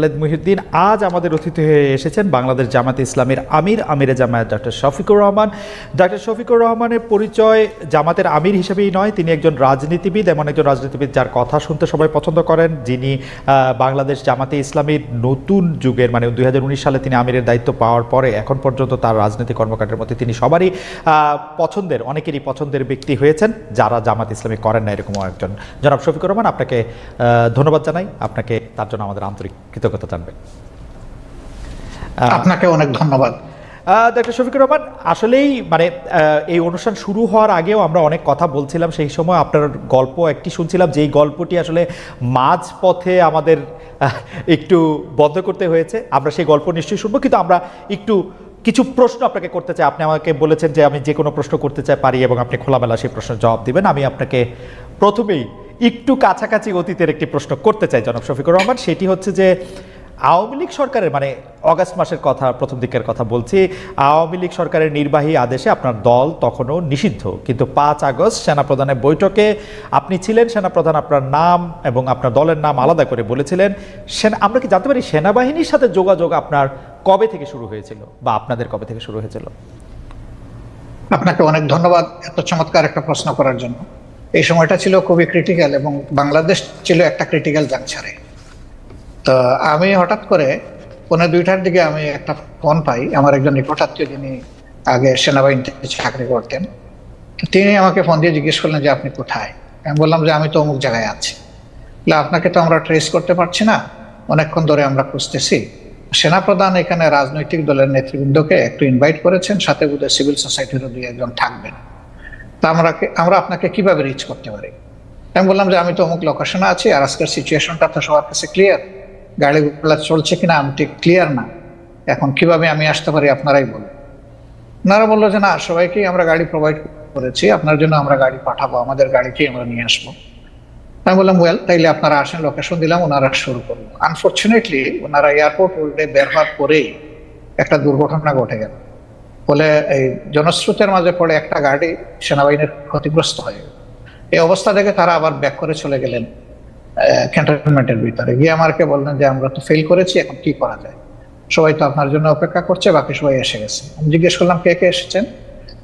খালেদ মুহিউদ্দিন আজ আমাদের অতিথি হয়ে এসেছেন বাংলাদেশ জামাতে ইসলামের আমিরে জামায়াত ডক্টর শফিকুর রহমান। ডক্টর শফিকুর রহমানের পরিচয় জামাতের আমির হিসেবেই নয়, তিনি একজন রাজনীতিবিদ, এমন একজন রাজনীতিবিদ যার কথা শুনতে সবাই পছন্দ করেন, যিনি বাংলাদেশ জামাতে ইসলামীর নতুন যুগের মানে 2019 সালে তিনি আমিরের দায়িত্ব পাওয়ার পরে এখন পর্যন্ত তার রাজনৈতিক কর্মকাণ্ডের মধ্যে তিনি সবারই পছন্দের, অনেকেরই পছন্দের ব্যক্তি হয়েছেন যারা জামাত ইসলামী করেন না এরকম একজন। জনাব শফিকুর রহমান, আপনাকে ধন্যবাদ জানাই, আপনাকে তার জন্য আমাদের আন্তরিক কৃতজ্ঞতা জানবেন। আপনাকে অনেক ধন্যবাদ। ডক্টর শফিকুর রহমান, আসলেই মানে এই অনুষ্ঠান শুরু হওয়ার আগেও আমরা অনেক কথা বলছিলাম, সেই সময় আপনার গল্প একটি শুনছিলাম, যেই গল্পটি আসলে মাঝ পথে আমাদের একটু বন্ধ করতে হয়েছে। আমরা সেই গল্প নিশ্চয়ই শুনবো, কিন্তু আমরা একটু কিছু প্রশ্ন আপনাকে করতে চাই। আপনি আমাকে বলেছেন যে আমি যে কোনো প্রশ্ন করতে চাই পারি এবং আপনি খোলামেলা সেই প্রশ্নের জবাব দিবেন। আমি আপনাকে প্রথমেই একটু কাছাকাছি অতীতের একটি প্রশ্ন করতে চাই জনাব শফিকুর রহমান। সেটি হচ্ছে যে আওয়ামী লীগ সরকারের মানে অগাস্ট মাসের কথা, প্রথম দিকের কথা বলছি, আওয়ামী লীগ সরকারের নির্বাহী আদেশে আপনার দল তখনও নিষিদ্ধ, কিন্তু 5 আগস্ট সেনাপ্রধানের বৈঠকে আপনি ছিলেন, সেনাপ্রধান আপনার নাম এবং আপনার দলের নাম আলাদা করে বলেছিলেন। আমরা কি জানতে পারি সেনাবাহিনীর সাথে যোগাযোগ আপনার কবে থেকে শুরু হয়েছিল বা আপনাদের কবে থেকে শুরু হয়েছিল? আপনাকে অনেক ধন্যবাদ এত চমৎকার একটা প্রশ্ন করার জন্য। এই সময়টা ছিল খুবই ক্রিটিক্যাল এবং বাংলাদেশ ছিল একটা ক্রিটিক্যাল জাংশনে। তো আমি হঠাৎ করে 1:30টার দিকে আমি একটা ফোন পাই, আমার একজন নিকটাত্মীয় যিনি আগে সেনাবাহিনীতে চাকরি করতেন, তিনি আমাকে ফোন দিয়ে জিজ্ঞেস করলেন যে আপনি কোথায়। আমি বললাম যে আমি তো অমুক জায়গায় আছি। আপনাকে তো আমরা ট্রেস করতে পারছি না, অনেকক্ষণ ধরে আমরা খুঁজতেছি। সেনাপ্রধান এখানে রাজনৈতিক দলের নেতৃবৃন্দকে একটু ইনভাইট করেছেন, সাথে বোধহয় সিভিল সোসাইটিরও 2-1 থাকবেন। তা আমরা আপনাকে কিভাবে রিচ করতে পারি? আমি বললাম যে আমি তো অমুক লোকেশনে আছি, আর আজকের সিচুয়েশনটা তো সবার কাছে ক্লিয়ার, গাড়িগুলো চলছে কিনা আমি ঠিক ক্লিয়ার না, এখন কিভাবে আমি আসতে পারি আপনারাই বলুন। ওনারা বললো যে না, সবাইকেই আমরা গাড়ি প্রোভাইড করেছি, আপনার জন্য আমরা গাড়ি পাঠাবো, আমাদের গাড়িকেই আমরা নিয়ে আসবো। আমি বললাম ওয়েল, তাইলে আপনারা আসেন, লোকেশন দিলাম, ওনারা শুরু করলো। আনফর্চুনেটলি ওনারা এয়ারপোর্ট রোডে বের হওয়ার পরেই একটা দুর্ঘটনা ঘটে গেল। ফলে এই জনস্রোতের মাঝে পড়ে একটা গাড়ি সেনাবাহিনীর ক্ষতিগ্রস্ত হয়ে গেল। এই অবস্থা দেখে তারা আবার ব্যাক করে চলে গেলেন ক্যান্টনমেন্টের ভিতরে গিয়ে আমাকে বললেন যে আমরা তো ফেল করেছি, এখন কি করা যায়, সবাই তো আপনার জন্য অপেক্ষা করছে, বাকি সবাই এসে গেছে। আমি জিজ্ঞেস করলাম কে কে এসেছেন।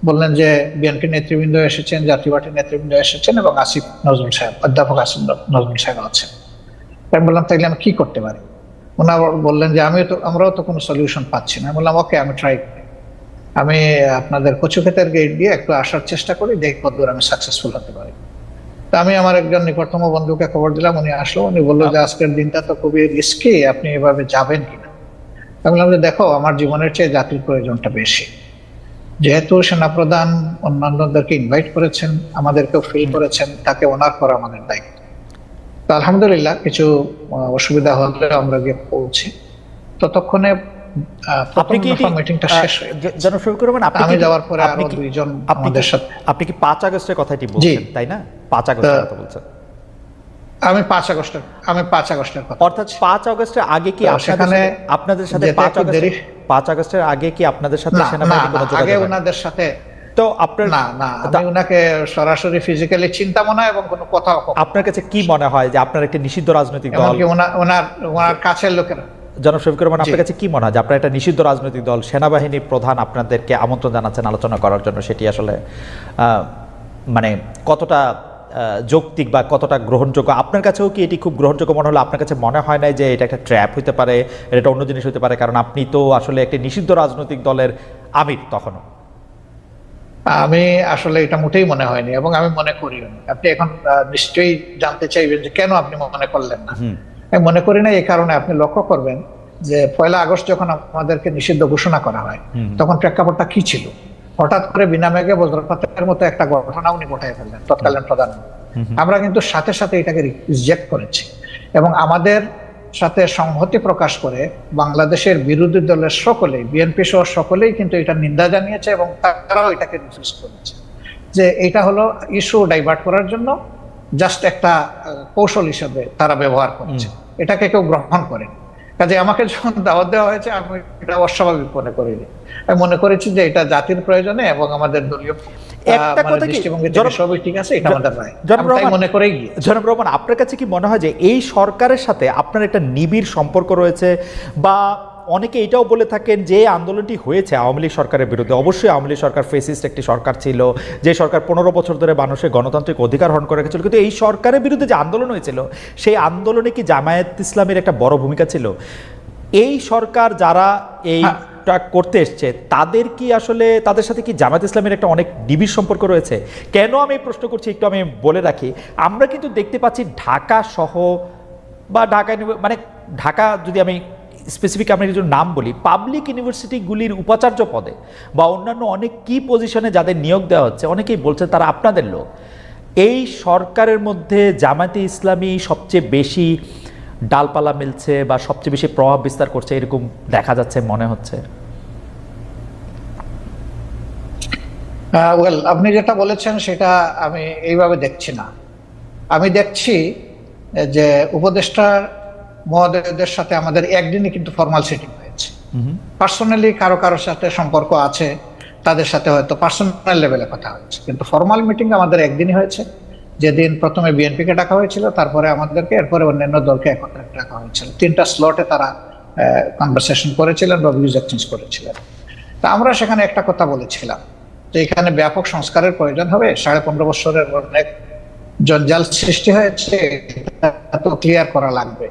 বললেন যে বিএনপি নেতৃবৃন্দ এসেছেন, জাতীয় পার্টির নেতৃবৃন্দ এসেছেন এবং আসিফ নজরুল সাহেব, অধ্যাপক আসিফ নজরুল সাহেব আছেন। আমি বললাম তাইলে আমি কি করতে পারি? ওনারা বললেন যে আমরাও তো কোনো সলিউশন পাচ্ছি না। আমি বললাম ওকে, আমি ট্রাই করি, আমি আপনাদের কচুক্ষেতের গেট দিয়ে একটু আসার চেষ্টা করি, দেখি কতদূর আমি সাকসেসফুল হতে পারি। তা আমি আমার একজন নিকটতম বন্ধুকে খবর দিলাম, উনি আসলো, উনি বললো যে আজকের দিনটা তো খুবই রিস্কি, আপনি এভাবে যাবেন কিনা? আমি বললাম যে দেখো, আমার জীবনের চেয়ে জাতির প্রয়োজনটা বেশি, যেহেতু সেনাপ্রধান অন্যান্যদেরকে ইনভাইট করেছেন, আমাদেরকেও ফিল করেছেন, তাকে অনার করা আমাদের দায়িত্ব। তো আলহামদুলিল্লাহ কিছু অসুবিধা হলে আমরা গিয়ে পৌঁছি। ততক্ষণে আপনি কি মিটিংটা শেষ হয়ে গেছে। জনাব শফিকুর রহমান, আমি যাওয়ার পরে আরো 2 জন আমাদের সাথে। আপনি কি 5 আগস্টের কথাটি বলছেন, তাই না? 5 আগস্টের কথা বলছেন? আমি 5 আগস্টের কথা। অর্থাৎ 5 আগস্টের আগে কি আপনাদের সাথে 5 আগস্টের আগে কি আপনাদের সাথে সেনাবাহিনী কোনো যোগাযোগ? আগে ওনাদের সাথে তো আপনার না, আমি ওনাকে সরাসরি ফিজিক্যালি চিন্তাও না এবং কোনো কথা। আপনার কাছে কি মনে হয় যে আপনার একটা নিষিদ্ধ রাজনৈতিক দল, ওনার কাছের লোকেরা, জনাব শফিকুর রহমান, আপনার কাছে কি মনে হয় যে আপনার একটা নিষিদ্ধ রাজনৈতিক দল, সেনাবাহিনীর প্রধান আপনাদেরকে আমন্ত্রণ জানাচ্ছেন আলোচনা করার জন্য, সেটি আসলে মানে কতটা যৌক্তিক বা কতটা গ্রহণযোগ্য? আপনার কাছেও কি এটি খুব গ্রহণযোগ্য মনে হলো? আপনার কাছে মনে হয় না যে এটা একটা ট্র্যাপ হতে পারে, এটা অন্য জিনিস হতে পারে? কারণ আপনি তো আসলে একটি নিষিদ্ধ রাজনৈতিক দলের আমির তখনও। আমি আসলে এটা মোটেই মনে হয়নি এবং আমি মনে করিও না। আপনি এখন নিশ্চয়ই জানতে চাইবেন যে কেন আপনি মনে করলেন না। আমি মনে করি না এই কারণে, আপনি লক্ষ্য করবেন যে 1 আগস্ট যখন আমাদেরকে নিষিদ্ধ ঘোষণা করা হয় তখন প্রেক্ষাপটটা কি ছিল। হঠাৎ করে বিনা মেঘে বজ্রপাতের মতো একটা ঘটনা উনি ঘটাই ফেললেন, তৎকালীন প্রধানমন্ত্রী। আমরা কিন্তু সাথে সাথে এটাকে রিজেক্ট করেছি এবং আমাদের সাথে সংহতি প্রকাশ করে বাংলাদেশের বিরোধী দলের সকলেই, বিএনপি সহ সকলেই কিন্তু এটা নিন্দা জানিয়েছে এবং তারাও এটাকে রিফিউজ করেছে যে এটা হলো ইস্যু ডাইভার্ট করার জন্য জাস্ট একটা কৌশল হিসেবে তারা ব্যবহার করছে, এটাকে কেউ গ্রহণ করেনি। কাজে আমাকে যখন দাওয়াত দেওয়া হয়েছে আমি এটা অস্বাভাবিক মনে করিনি। আমি মনে করেছি যে এটা জাতির প্রয়োজনে এবং আমাদের দলীয় একটা কথা কি দৃষ্টিভঙ্গি থেকে সবই ঠিক আছে, এটা আমাদের রায়, জনাব আমি তাই মনে করেই গিয়ে। জনাব রহমান, আপনার কাছে কি মনে হয় যে এই সরকারের সাথে আপনার একটা নিবিড় সম্পর্ক রয়েছে, বা অনেকে এটাও বলে থাকেন যে আন্দোলনটি হয়েছে আওয়ামী লীগ সরকারের বিরুদ্ধে, অবশ্যই আওয়ামী লীগ সরকার ফেসিস্ট একটি সরকার ছিল, যে সরকার 15 বছর ধরে মানুষের গণতান্ত্রিক অধিকার হরণ করে রেখেছিল, কিন্তু এই সরকারের বিরুদ্ধে যে আন্দোলন হয়েছিল সেই আন্দোলনে কি জামায়াত ইসলামের একটা বড় ভূমিকা ছিল? এই সরকার যারা এইটা করতে এসছে তাদের কি আসলে, তাদের সাথে কি জামায়াত ইসলামের একটা অনেক নিবিড় সম্পর্ক রয়েছে? কেন আমি এই প্রশ্ন করছি একটু আমি বলে রাখি। আমরা কিন্তু দেখতে পাচ্ছি ঢাকা সহ বা মানে ঢাকা, যদি আমি স্পেসিফিক আমি কিছু নাম বলি, পাবলিক ইউনিভার্সিটিগুলির উপাচার্য পদে বা অন্যান্য অনেক কি পজিশনে যাদের নিয়োগ দেওয়া হচ্ছে, অনেকেই বলছেন তারা আপনাদের লোক। এই সরকারের মধ্যে জামায়াতে ইসলামী সবচেয়ে বেশি ডালপালা মিলছে বা সবচেয়ে বেশি প্রভাব বিস্তার করছে, এরকম দেখা যাচ্ছে মনে হচ্ছে। ওয়েল, আপনি যেটা বলেছেন সেটা আমি এইভাবে দেখছি না। আমি দেখছি যে উপদেষ্টা মহোদয়দের সাথে আমাদের একদিনই কিন্তু ফর্মাল সিটিং হয়েছে। পার্সোনালি কারো কারোর সাথে সম্পর্ক আছে, তাদের সাথে হয়তো পার্সোনাল লেভেলে কথা হচ্ছে, কিন্তু ফর্মাল মিটিং আমাদের একদিনই হয়েছে, যেদিন প্রথমে বিএনপিকে ডাকা হয়েছিল, তারপরে আমাদেরকে, এরপরে অন্যান্য দলকে একত্রে ডাকা হয়েছিল। 3টা স্লটে তারা কনভারসেশন করেছিলেন বা ভিউজ এক্সচেঞ্জ করেছিলেন। তা আমরা সেখানে একটা কথা বলেছিলাম যে এখানে ব্যাপক সংস্কারের প্রয়োজন হবে, 15.5 বছরের অনেক জঞ্জাল সৃষ্টি হয়েছে, এটা তো ক্লিয়ার করা লাগবে।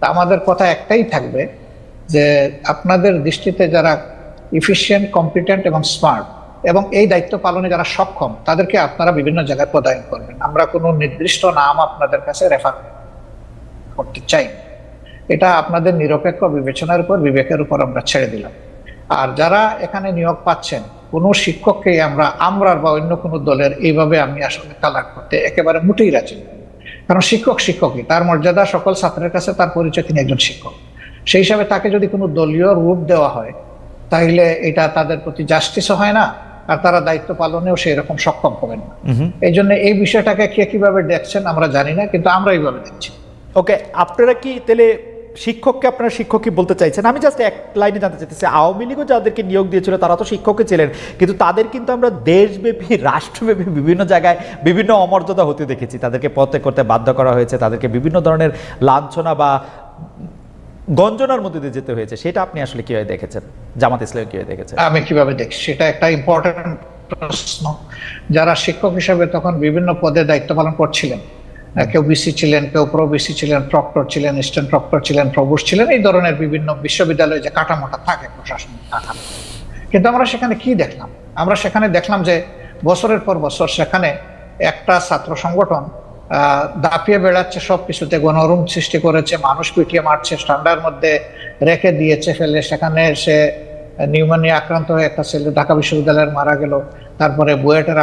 তা আমাদের কথা একটাই থাকবে যে আপনাদের দৃষ্টিতে যারা ইফিশিয়েন্ট, কম্পিটেন্ট এবং স্মার্ট এবং এই দায়িত্ব পালনে যারা সক্ষম, তাদেরকে আপনারা বিভিন্ন জায়গায় পদায়ন করবেন। আমরা কোনো নির্দিষ্ট নাম আপনাদের কাছে রেফার করতে চাই, এটা আপনাদের নিরপেক্ষ বিবেচনার উপর, বিবেকের উপর আমরা ছেড়ে দিলাম। আর যারা এখানে নিয়োগ পাচ্ছেন, কোনো শিক্ষককে আমরা বা অন্য কোনো দলের এইভাবে আমি আসলে কালার করতে একেবারে মোটেই রাজি নই। কারণ শিক্ষক শিক্ষকই, তার মর্যাদা সকল ছাত্রের কাছে, তার পরিচয়, তিনি একজন শিক্ষক। সেই হিসাবে তাকে যদি কোনো দলীয় রূপ দেওয়া হয়, তাহলে এটা তাদের প্রতি জাস্টিসও হয় না, আর তারা দায়িত্ব পালনেও সেই রকম সক্ষম হবেন না। এই জন্য এই বিষয়টাকে কে কিভাবে দেখছেন আমরা জানি না, কিন্তু আমরা এইভাবে দেখছি। ওকে, আপনারা কি তাহলে শিক্ষককে আপনারা শিক্ষকই বলতে চাইছেন? আমি জাস্ট এক লাইনে জানতে চাইতেছি, আওয়ামী লীগও যাদেরকে নিয়োগ দিয়েছিল তারা তো শিক্ষকই ছিলেন, কিন্তু তাদের কিন্তু আমরা দেশব্যাপী, রাষ্ট্রব্যাপী বিভিন্ন জায়গায় বিভিন্ন অমর্যাদা হতে দেখেছি, তাদেরকে পদত্যাগ করতে বাধ্য করা হয়েছে, তাদেরকে বিভিন্ন ধরনের লাঞ্ছনা বা গঞ্জনার মধ্যে দিয়ে যেতে হয়েছে। সেটা আপনি আসলে কিভাবে দেখেছেন? জামাত ইসলাম কিভাবে দেখেছেন? আমি কিভাবে দেখছি সেটা একটা ইম্পর্টেন্ট প্রশ্ন। যারা শিক্ষক হিসেবে তখন বিভিন্ন পদে দায়িত্ব পালন করছিলেন, কেউ বিসি ছিলেন, কেউ প্রো বিসি ছিলেন, প্রক্টর ছিলেন, অ্যাসিস্ট্যান্ট প্রক্টর ছিলেন, প্রভোস্ট ছিলেন, এই ধরনের বিভিন্ন বিশ্ববিদ্যালয়ে যে কাঠামোটা থাকে, প্রশাসনিক কাঠামো। কিন্তু আমরা সেখানে কি দেখলাম? আমরা সেখানে দেখলাম যে বছরের পর বছর সেখানে একটা ছাত্র সংগঠন দাপিয়ে বেড়াচ্ছে, সবকিছুতে গণরুম সৃষ্টি করেছে, মানুষ পিটিয়ে মারছে, ঠান্ডার মধ্যে রেখে দিয়েছে ফেলে। সেখানে সে নিউমোনিয়া আক্রান্ত হয়ে একটা ছেলে ঢাকা বিশ্ববিদ্যালয়ের মারা গেল। তারপরে বুয়েটের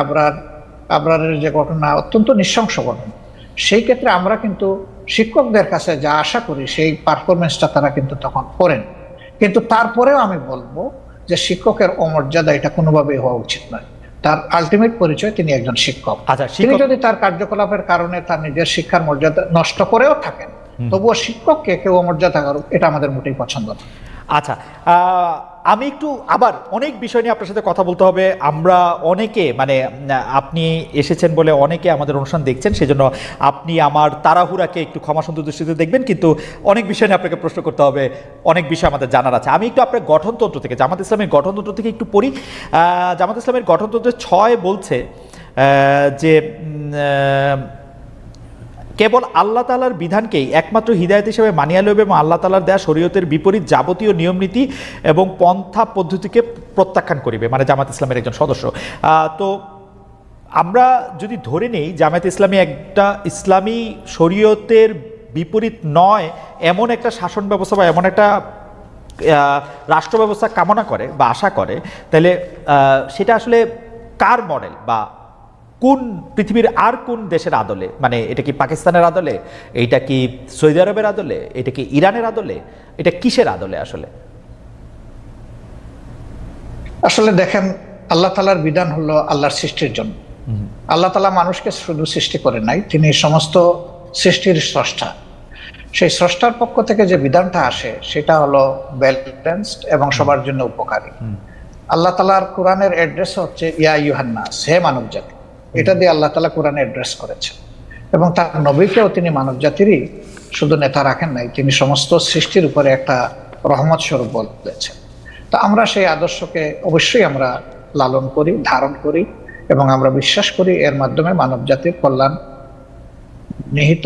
আবরারের যে ঘটনা, অত্যন্ত নৃশংস ঘটনা। সেই ক্ষেত্রে আমরা কিন্তু শিক্ষকদের কাছে যা আশা করি সেই পারফরমেন্সটা তারা কিন্তু তখন করেন। কিন্তু তারপরেও আমি বলবো যে শিক্ষকের অমর্যাদা এটা কোনোভাবেই হওয়া উচিত নয়। তার আলটিমেট পরিচয় তিনি একজন শিক্ষক। তিনি যদি তার কার্যকলাপের কারণে তার নিজের শিক্ষার মর্যাদা নষ্ট করেও থাকেন, তবুও শিক্ষককে কেউ অমর্যাদা করুক, এটা আমাদের মোটেই পছন্দ না। আচ্ছা, আমি একটু আবার অনেক বিষয় নিয়ে আপনার সাথে কথা বলতে হবে। আমরা অনেকে, মানে আপনি এসেছেন বলে অনেকে আমাদের অনুষ্ঠান দেখছেন, সেজন্য আপনি আমার তাড়াহুড়াকে একটু ক্ষমাসুন্দর দৃষ্টিতে দেখবেন, কিন্তু অনেক বিষয় নিয়ে আপনাকে প্রশ্ন করতে হবে, অনেক বিষয় আমাদের জানার আছে। আমি একটু আপনার গঠনতন্ত্র থেকে, জামাত ইসলামের গঠনতন্ত্র থেকে একটু পড়ি। জামাত ইসলামের গঠনতন্ত্রের 6 বলছে যে কেবল আল্লাহ তাআলার বিধানকেই একমাত্র হিদায়াত হিসেবে মানিয়া লইবে এবং আল্লাহ তাআলার দেয়া শরীয়তের বিপরীত যাবতীয় নিয়মনীতি এবং পন্থা পদ্ধতিকে প্রত্যাখ্যান করিবে, মানে জামাত ইসলামের একজন সদস্য। তো আমরা যদি ধরে নেই জামাত ইসলামী একটা ইসলামী শরীয়তের বিপরীত নয় এমন একটা শাসন ব্যবস্থা বা এমন একটা রাষ্ট্র ব্যবস্থা কামনা করে বা আশা করে, তাহলে সেটা আসলে কার মডেল বা কোন পৃথিবীর আর কোন দেশের আদলে? মানে এটা কি পাকিস্তানের আদলে, এইটা কি সৌদি আরবের আদলে, এটা কি ইরানের আদলে, এটা কিসের আদলে আসলে? আসলে দেখেন, আল্লাহ তাআলার বিধান হলো আল্লাহর সৃষ্টির জন্য। আল্লাহ তাআলা মানুষকে শুধু সৃষ্টি করে নাই, তিনি সমস্ত সৃষ্টির স্রষ্টা। সেই স্রষ্টার পক্ষ থেকে যে বিধানটা আসে সেটা হলো ব্যালেন্সড এবং সবার জন্য উপকারী। আল্লাহ তাআলার কোরআনের অ্যাড্রেস হচ্ছে ইয়া আইয়ুহান নাস, হে মানব জাতি। এটা দিয়ে আল্লাহ তাআলা কোরআনে অ্যাড্রেস করেছেন এবং তার নবীকেও তিনি মানব জাতিরই শুধু নেতা রাখেন নাই, তিনি সমস্ত সৃষ্টির উপরে একটা রহমত স্বরূপ বলেছেন। তা আমরা সেই আদর্শকে অবশ্যই আমরা লালন করি, ধারণ করি এবং আমরা বিশ্বাস করি এর মাধ্যমে মানব জাতির কল্যাণ নিহিত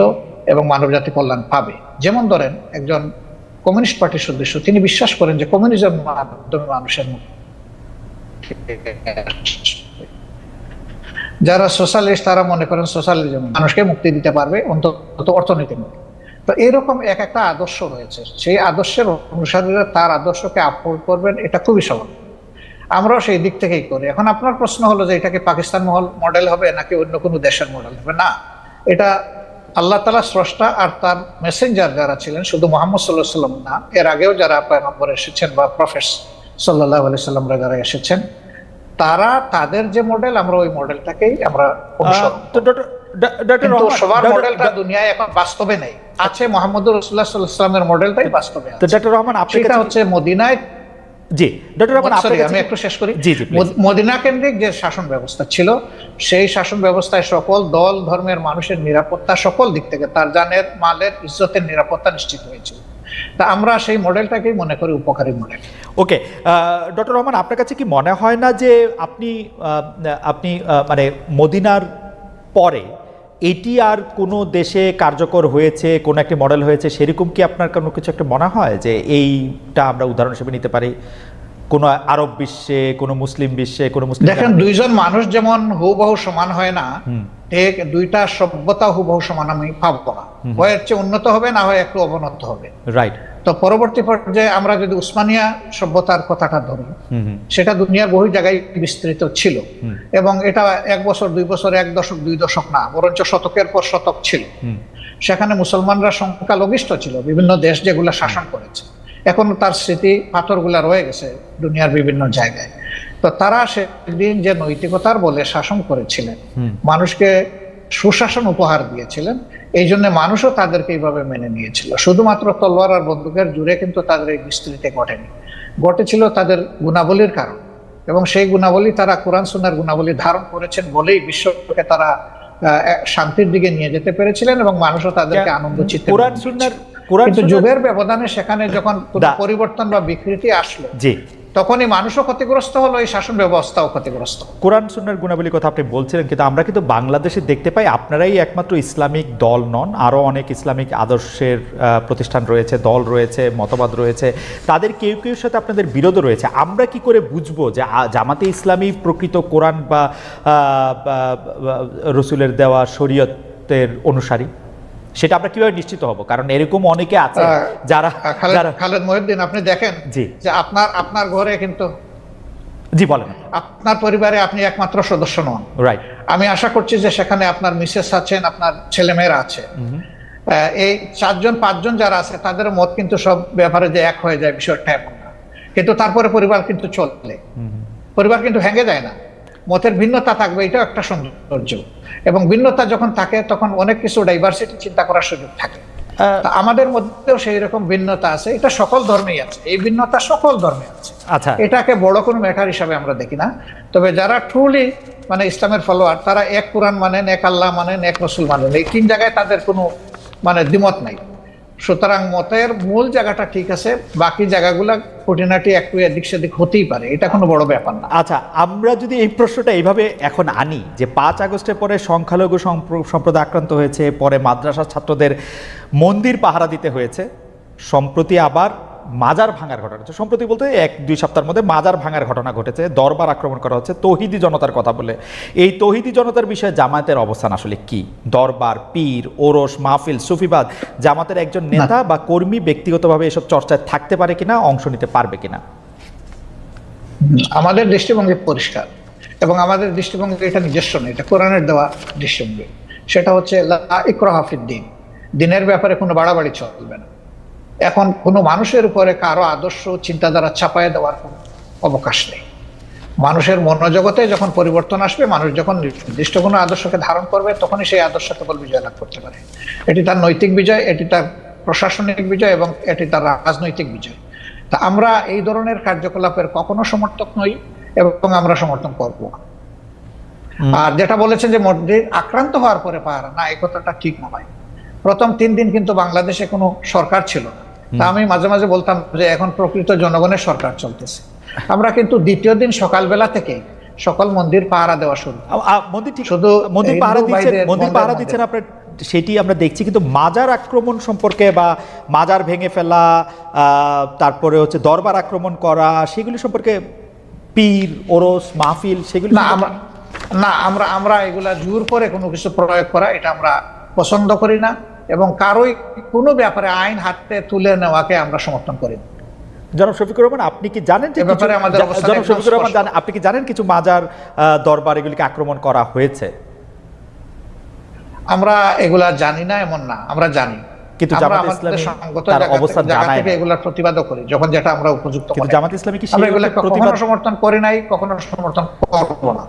এবং মানব জাতি কল্যাণ পাবে। যেমন ধরেন একজন কমিউনিস্ট পার্টির সদস্য, তিনি বিশ্বাস করেন যে কমিউনিজম মাধ্যমে মানুষের মুক্তি। যারা সোশ্যালিস্ট তারা মনে করেন সোশ্যালিজম মানুষকে মুক্তি দিতে পারবে, অন্তত অর্থনীতির মুক্তি। তো এরকম এক একটা আদর্শ রয়েছে, সেই আদর্শের অনুসারীরা তার আদর্শকে আপহোল্ড করবেন, এটা খুবই সহজ। আমরাও সেই দিক থেকেই করি। এখন আপনার প্রশ্ন হলো যে এটাকে পাকিস্তান মডেল হবে নাকি অন্য কোনো দেশের মডেল হবে? না, এটা আল্লাহ তাআলা স্রষ্টা আর তার মেসেঞ্জার যারা ছিলেন, শুধু মুহাম্মদ সাল্লাল্লাহু আলাইহি ওয়াসাল্লাম না, এর আগেও যারা পয়গম্বর এসেছেন বা প্রফেট সাল্লাল্লাহু আলাইহি সাল্লামরা যারা এসেছেন, তারা তাদের যে মডেল, আমরা ওই মডেলটাকেই আমরা অনুসরণ করি। তো ডক্টর কিন্তু রহমান, সবার মডেলটা দুনিয়ায় এখন বাস্তবে নেই। আছে মুহাম্মদুর রাসূলুল্লাহ সাল্লাল্লাহু আলাইহি ওয়াসাল্লামের মডেলটাই বাস্তবে তো আছে। ডক্টর রহমান আপনি সেটা হচ্ছে মদিনায়, জি ডক্টর রহমান সরি আমি একটু শেষ করি। জি জি please। মদিনা কেন্দ্রিক যে শাসন ব্যবস্থা ছিল, সেই শাসন ব্যবস্থায় সকল দল ধর্মের মানুষের নিরাপত্তা সকল দিক থেকে, তার জানের মালের ইজ্জতের নিরাপত্তা নিশ্চিত হয়েছিল। তা আমরা সেই মডেলটাকেই মনে করি উপকারী মডেল। ওকে, ডক্টর রহমান, আপনার কাছে কি মনে হয় না যে আপনি আপনি মানে মদিনার পরে এটি আর কোনো দেশে কার্যকর হয়েছে, কোনো একটি মডেল হয়েছে, সেরকম কি আপনার কোনো কিছু একটা মনে হয় যে এইটা আমরা উদাহরণ হিসেবে নিতে পারি কোনো আরব বিশ্বে, কোনো মুসলিম বিশ্বে, কোনো মুসলিম? দেখেন, দুইজন মানুষ যেমন হুবহু সমান হয় না, ঠিক দুইটা সভ্যতা হুবহু সমান আমি পাবো না। হয় এর চেয়ে উন্নত হবে, না হয় একটু অবনত হবে। রাইট। তো পরবর্তী পর্যায়ে আমরা যদি উসমানিয়া সভ্যতার কথাটা ধরি, সেটা দুনিয়ার বহু জায়গায় বিস্তৃত ছিল এবং এটা 1 বছর 2 বছর, 1 দশক 2 দশক না, বরঞ্চ শতকের পর শতক ছিল। সেখানে মুসলমানরা সংখ্যালঘিষ্ঠ ছিল, বিভিন্ন দেশ যেগুলো শাসন করেছে, এখনো তার স্মৃতি পাথরগুলা রয়ে গেছে দুনিয়ার বিভিন্ন জায়গায়। তো তারা সেদিন যে নৈতিকতার বলে শাসন করেছিলেন, মানুষকে সুশাসন উপহার দিয়েছিলেন, এই জন্য মানুষও তাদেরকে এইভাবে মেনে নিয়েছিল। শুধুমাত্র তলোয়ার আর বন্দুকের জুড়ে কিন্তু তাদের এই বিস্তৃতি ঘটেনি, ঘটেছিল তাদের গুণাবলীর কারণ। এবং সেই গুণাবলী তারা কোরআন সুন্নাহর গুণাবলী ধারণ করেছেন বলেই বিশ্বকে তারা শান্তির দিকে নিয়ে যেতে পেরেছিলেন এবং মানুষও তাদেরকে আনন্দ চিত্তে। কোরআন সুন্নাহর কিন্তু যুগের ব্যবধানে সেখানে যখন পরিবর্তন বা বিকৃতি আসলো, জি, তখনই মানুষও ক্ষতিগ্রস্ত হলো, এই শাসন ব্যবস্থাও ক্ষতিগ্রস্ত। কোরআন সুন্নাহর গুণাবলীর কথা আপনি বলছিলেন, কিন্তু আমরা কিন্তু বাংলাদেশে দেখতে পাই আপনারাই একমাত্র ইসলামিক দল নন, আরও অনেক ইসলামিক আদর্শের প্রতিষ্ঠান রয়েছে, দল রয়েছে, মতবাদ রয়েছে, তাদের কেউ কেউ সাথে আপনাদের বিরোধ রয়েছে। আমরা কি করে বুঝবো যে জামাতে ইসলামী প্রকৃত কোরআন বা রসুলের দেওয়া শরীয়তের অনুসারী? সেটা আমরা কিভাবে নিশ্চিত হব? কারণ এরকম অনেকে আছে যারা খালেদ মহিউদ্দিন, আপনি দেখেন যে আপনার ঘরে কিন্তু, জি বলেন, আপনার পরিবারে আপনি একমাত্র সদস্য নন, রাইট? আমি আশা করছি যে সেখানে আপনার মিসেস আছেন, আপনার ছেলেমেয়েরা আছে। এই 4-5জন যারা আছে তাদের মত কিন্তু সব ব্যাপারে যে এক হয়ে যায় বিষয়টা এমন না, কিন্তু তারপরে পরিবার কিন্তু চলে, পরিবার কিন্তু ভেঙে যায় না। মতের ভিন্নতা থাকবে, এটাও একটা সৌন্দর্য। এবং ভিন্নতা যখন থাকে তখন অনেক কিছু ডাইভার্সিটি চিন্তা করার সুযোগ থাকে। আমাদের মধ্যেও সেই রকম ভিন্নতা আছে, এটা সকল ধর্মেই আছে, এই ভিন্নতা সকল ধর্মে আছে। আচ্ছা, এটাকে বড় কোনো ম্যাটার হিসাবে আমরা দেখি না। তবে যারা ট্রুলি মানে ইসলামের ফলোয়ার, তারা এক কোরআন মানেন, এক আল্লাহ মানেন, এক রসুল মানেন, এই 3 জায়গায় তাদের কোনো মানে দ্বিমত নাই। সুতরাং মতের মূল জায়গাটা ঠিক আছে, বাকি জায়গাগুলো খুঁটিনাটি একটু এদিক সেদিক হতেই পারে, এটা কোনো বড় ব্যাপার না। আচ্ছা, আমরা যদি এই প্রশ্নটা এইভাবে এখন আনি যে 5 আগস্টের পরে সংখ্যালঘু সম্প্রদায় আক্রান্ত হয়েছে, পরে মাদ্রাসার ছাত্রদের মন্দির পাহারা দিতে হয়েছে, সম্প্রতি আবার মাজার ভাঙার ঘটনা ঘটেছে, সম্প্রতি বলতে 1-2 সপ্তাহের মধ্যে মাজার ভাঙার ঘটনা ঘটেছে, দরবার আক্রমণ করা হচ্ছে তৌহিদি জনতার কথা বলে। এই তৌহিদি জনতার বিষয়ে জামায়াতের অবস্থান আসলে কি? দরবার, পীর, ওরস, মাহফিল, সুফিবাদ, জামাতের একজন নেতা বা কর্মী ব্যক্তিগতভাবে এসব চর্চায় থাকতে পারে কিনা, অংশ নিতে পারবে কিনা? আমাদের দৃষ্টিভঙ্গি পরিষ্কার এবং আমাদের দৃষ্টিভঙ্গি এটা নিজস্ব নয়, এটা কোরআনের দেওয়া দৃষ্টিভঙ্গি। সেটা হচ্ছে লা ইকরাহা ফিদ্দীন, দিনের ব্যাপারে কোনো বাড়াবাড়ি চলবে না। এখন কোনো মানুষের উপরে কারো আদর্শ চিন্তাধারা চাপায় দেওয়ার কোনো অবকাশ নেই। মানুষের মনোজগতে যখন পরিবর্তন আসবে, মানুষ যখন নির্দিষ্ট কোনো আদর্শকে ধারণ করবে, তখনই সেই আদর্শ কেবল বিজয় লাভ করতে পারে। এটি তার নৈতিক বিজয়, এটি তার প্রশাসনিক বিজয় এবং এটি তার রাজনৈতিক বিজয়। তা আমরা এই ধরনের কার্যকলাপের কখনো সমর্থক নই এবং আমরা সমর্থন করব না। আর যেটা বলেছেন যে মসজিদ আক্রান্ত হওয়ার পরে পাহারা, না, এই কথাটা ঠিক নয়। প্রথম 3 দিন কিন্তু বাংলাদেশে কোনো সরকার ছিল না। তা আমি মাঝে মাঝে বলতাম যে এখন প্রকৃত জনগণের সরকার চলতেছে। আমরা কিন্তু দ্বিতীয় দিন সকালবেলা থেকে সকল মন্দির পাহারা দেওয়া শুরু। মন্দির ঠিক শুধু মন্দির পাহারা হিন্দু দিচ্ছেন, ভাইদের মন্দির পাহারা বন্ধের দিচ্ছেন মধ্যে। আপনার, সেটি আমরা দেখছি। কিন্তু মাজার আক্রমণ সম্পর্কে বা মাজার ভেঙে ফেলা, তারপরে হচ্ছে দরবার আক্রমণ করা, সেগুলি সম্পর্কে পীর ওরস মাহফিল সেগুলি না আমরা না আমরা আমরা এগুলা জোর করে কোনো কিছু প্রয়োগ করা এটা আমরা পছন্দ করি না, এবং কারোই কোনো ব্যাপারে আইন হাতে তুলে নেওয়াকে আমরা সমর্থন করি না। জনাব শফিকুর রহমান, আপনি কি জানেন যে এ ব্যাপারে আমাদের অবস্থান জনাব একদম শফিকুর রহমান স্পষ্ট। আপনি কি জানেন কিছু মাজার দরবার এগুলিকে আক্রমণ করা হয়েছে? আমরা এগুলা জানি না এমন না, আমরা জানি। কিন্তু আমরা জামাত আমাদের ইসলামী সঙ্গত তার জায়গা অবস্থান জায়গা জানায় থেকে না। এগুলার প্রতিবাদও করি যখন যেটা আমরা উপযুক্ত কিন্তু মনে করি। জামাত ইসলামী কি আমরা সেই এগুলা প্রতিবাদ কখনো সমর্থন করি নাই, কখনো সমর্থন করব না।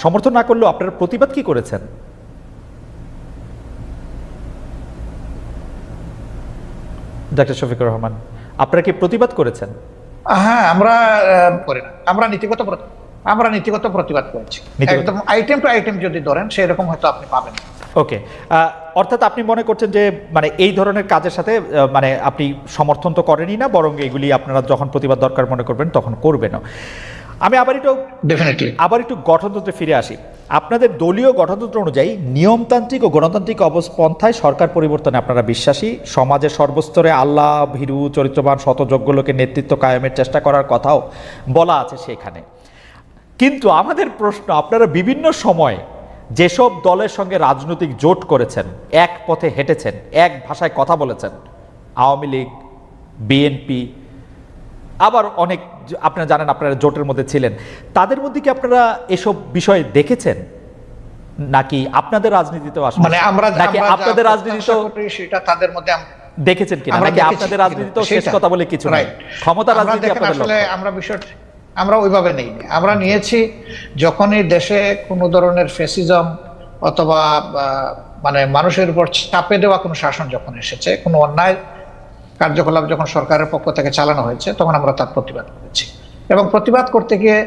সমর্থন না করলেও আপনারা প্রতিবাদ কি করেছেন? ডাক্তার শফিকুর রহমান, আপনারা কি প্রতিবাদ করেছেন? হ্যাঁ, আমরা করি না, আমরা নীতিগত প্রতিবাদ করেছি। একদম আইটেম টু আইটেম যদি ধরেন সেরকম হয়তো আপনি পাবেন। ওকে, অর্থাৎ আপনি মনে করছেন যে মানে এই ধরনের কাজের সাথে মানে আপনি সমর্থন তো করেনই না, বরং এগুলি আপনারা যখন প্রতিবাদ দরকার মনে করবেন তখন করবেনও। আমি আবার একটু গঠনতন্ত্রে ফিরে আসি। আপনাদের দলীয় গঠনতন্ত্র অনুযায়ী নিয়মতান্ত্রিক ও গণতান্ত্রিক অবস্থায় সরকার পরিবর্তনে আপনারা বিশ্বাসী। সমাজের সর্বস্তরে আল্লাহ ভীরু চরিত্রবান শতযোগ্য লোকের নেতৃত্ব কায়েমের চেষ্টা করার কথাও বলা আছে সেখানে। কিন্তু আমাদের প্রশ্ন, আপনারা বিভিন্ন সময় যেসব দলের সঙ্গে রাজনৈতিক জোট করেছেন, এক পথে হেঁটেছেন, এক ভাষায় কথা বলেছেন, আওয়ামী লীগ, বিএনপি, আবার অনেক আপনারা জানেন আপনারা জোটের মধ্যে ছিলেন, তাদের মধ্যে কি আপনারা এসব বিষয় দেখেছেন নাকি আপনাদের রাজনীতিতেও আসলে মানে আমরা নাকি আপনাদের রাজনীতিতেও সেটা তাদের মধ্যে দেখেছেন কিনা, নাকি আপনাদের রাজনীতিতেও শেষ কথা বলে কিছু নাই, ক্ষমতা রাজনীতি আপনাদের আসলে লক্ষ্য? আমরা বিষয়টা আমরা ওইভাবে নেইনি। আমরা নিয়েছি যখনই দেশে কোনো ধরনের ফ্যাসিজম অথবা মানে মানুষের উপর চাপে দেওয়া কোনো শাসন যখন এসেছে, কোনো অন্যায় কার্যকলাপ যখন সরকারের পক্ষ থেকে চালানো হয়েছে, তখন আমরা তার প্রতিবাদ করেছি। এবং প্রতিবাদ করতে গিয়ে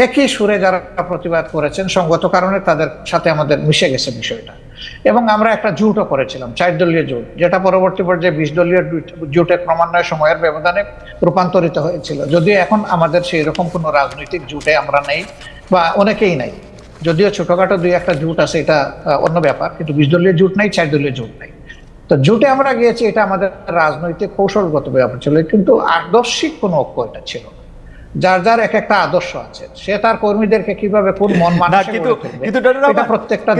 একই সুরে যারা প্রতিবাদ করেছেন সঙ্গত কারণে তাদের সাথে আমাদের মিশে গেছে বিষয়টা। এবং আমরা একটা জোটও করেছিলাম, 4 দলীয় জোট, যেটা পরবর্তী পর্যায়ে 20 দলীয় জোটে ক্রমান্বয়ে সময়ের ব্যবধানে রূপান্তরিত হয়েছিল। যদিও এখন আমাদের সেই রকম কোনো রাজনৈতিক জোটে আমরা নেই, বা অনেকেই নাই। যদিও ছোটখাটো 2-1টা জোট আছে, এটা অন্য ব্যাপার, কিন্তু 20 দলীয় জোট নাই, 4 দলীয় জোট নাই। তো জোটে আমরা গিয়েছি, এটা আমাদের রাজনৈতিক কৌশলগত ব্যাপার ছিল, কিন্তু আদর্শিক কোনো ঐক্য এটা ছিল না। যার যার এক একটা আদর্শ আছে, সে তার কর্মীদেরকে কিভাবে কোন মন মানসিকতা কিন্তু প্রত্যেকটা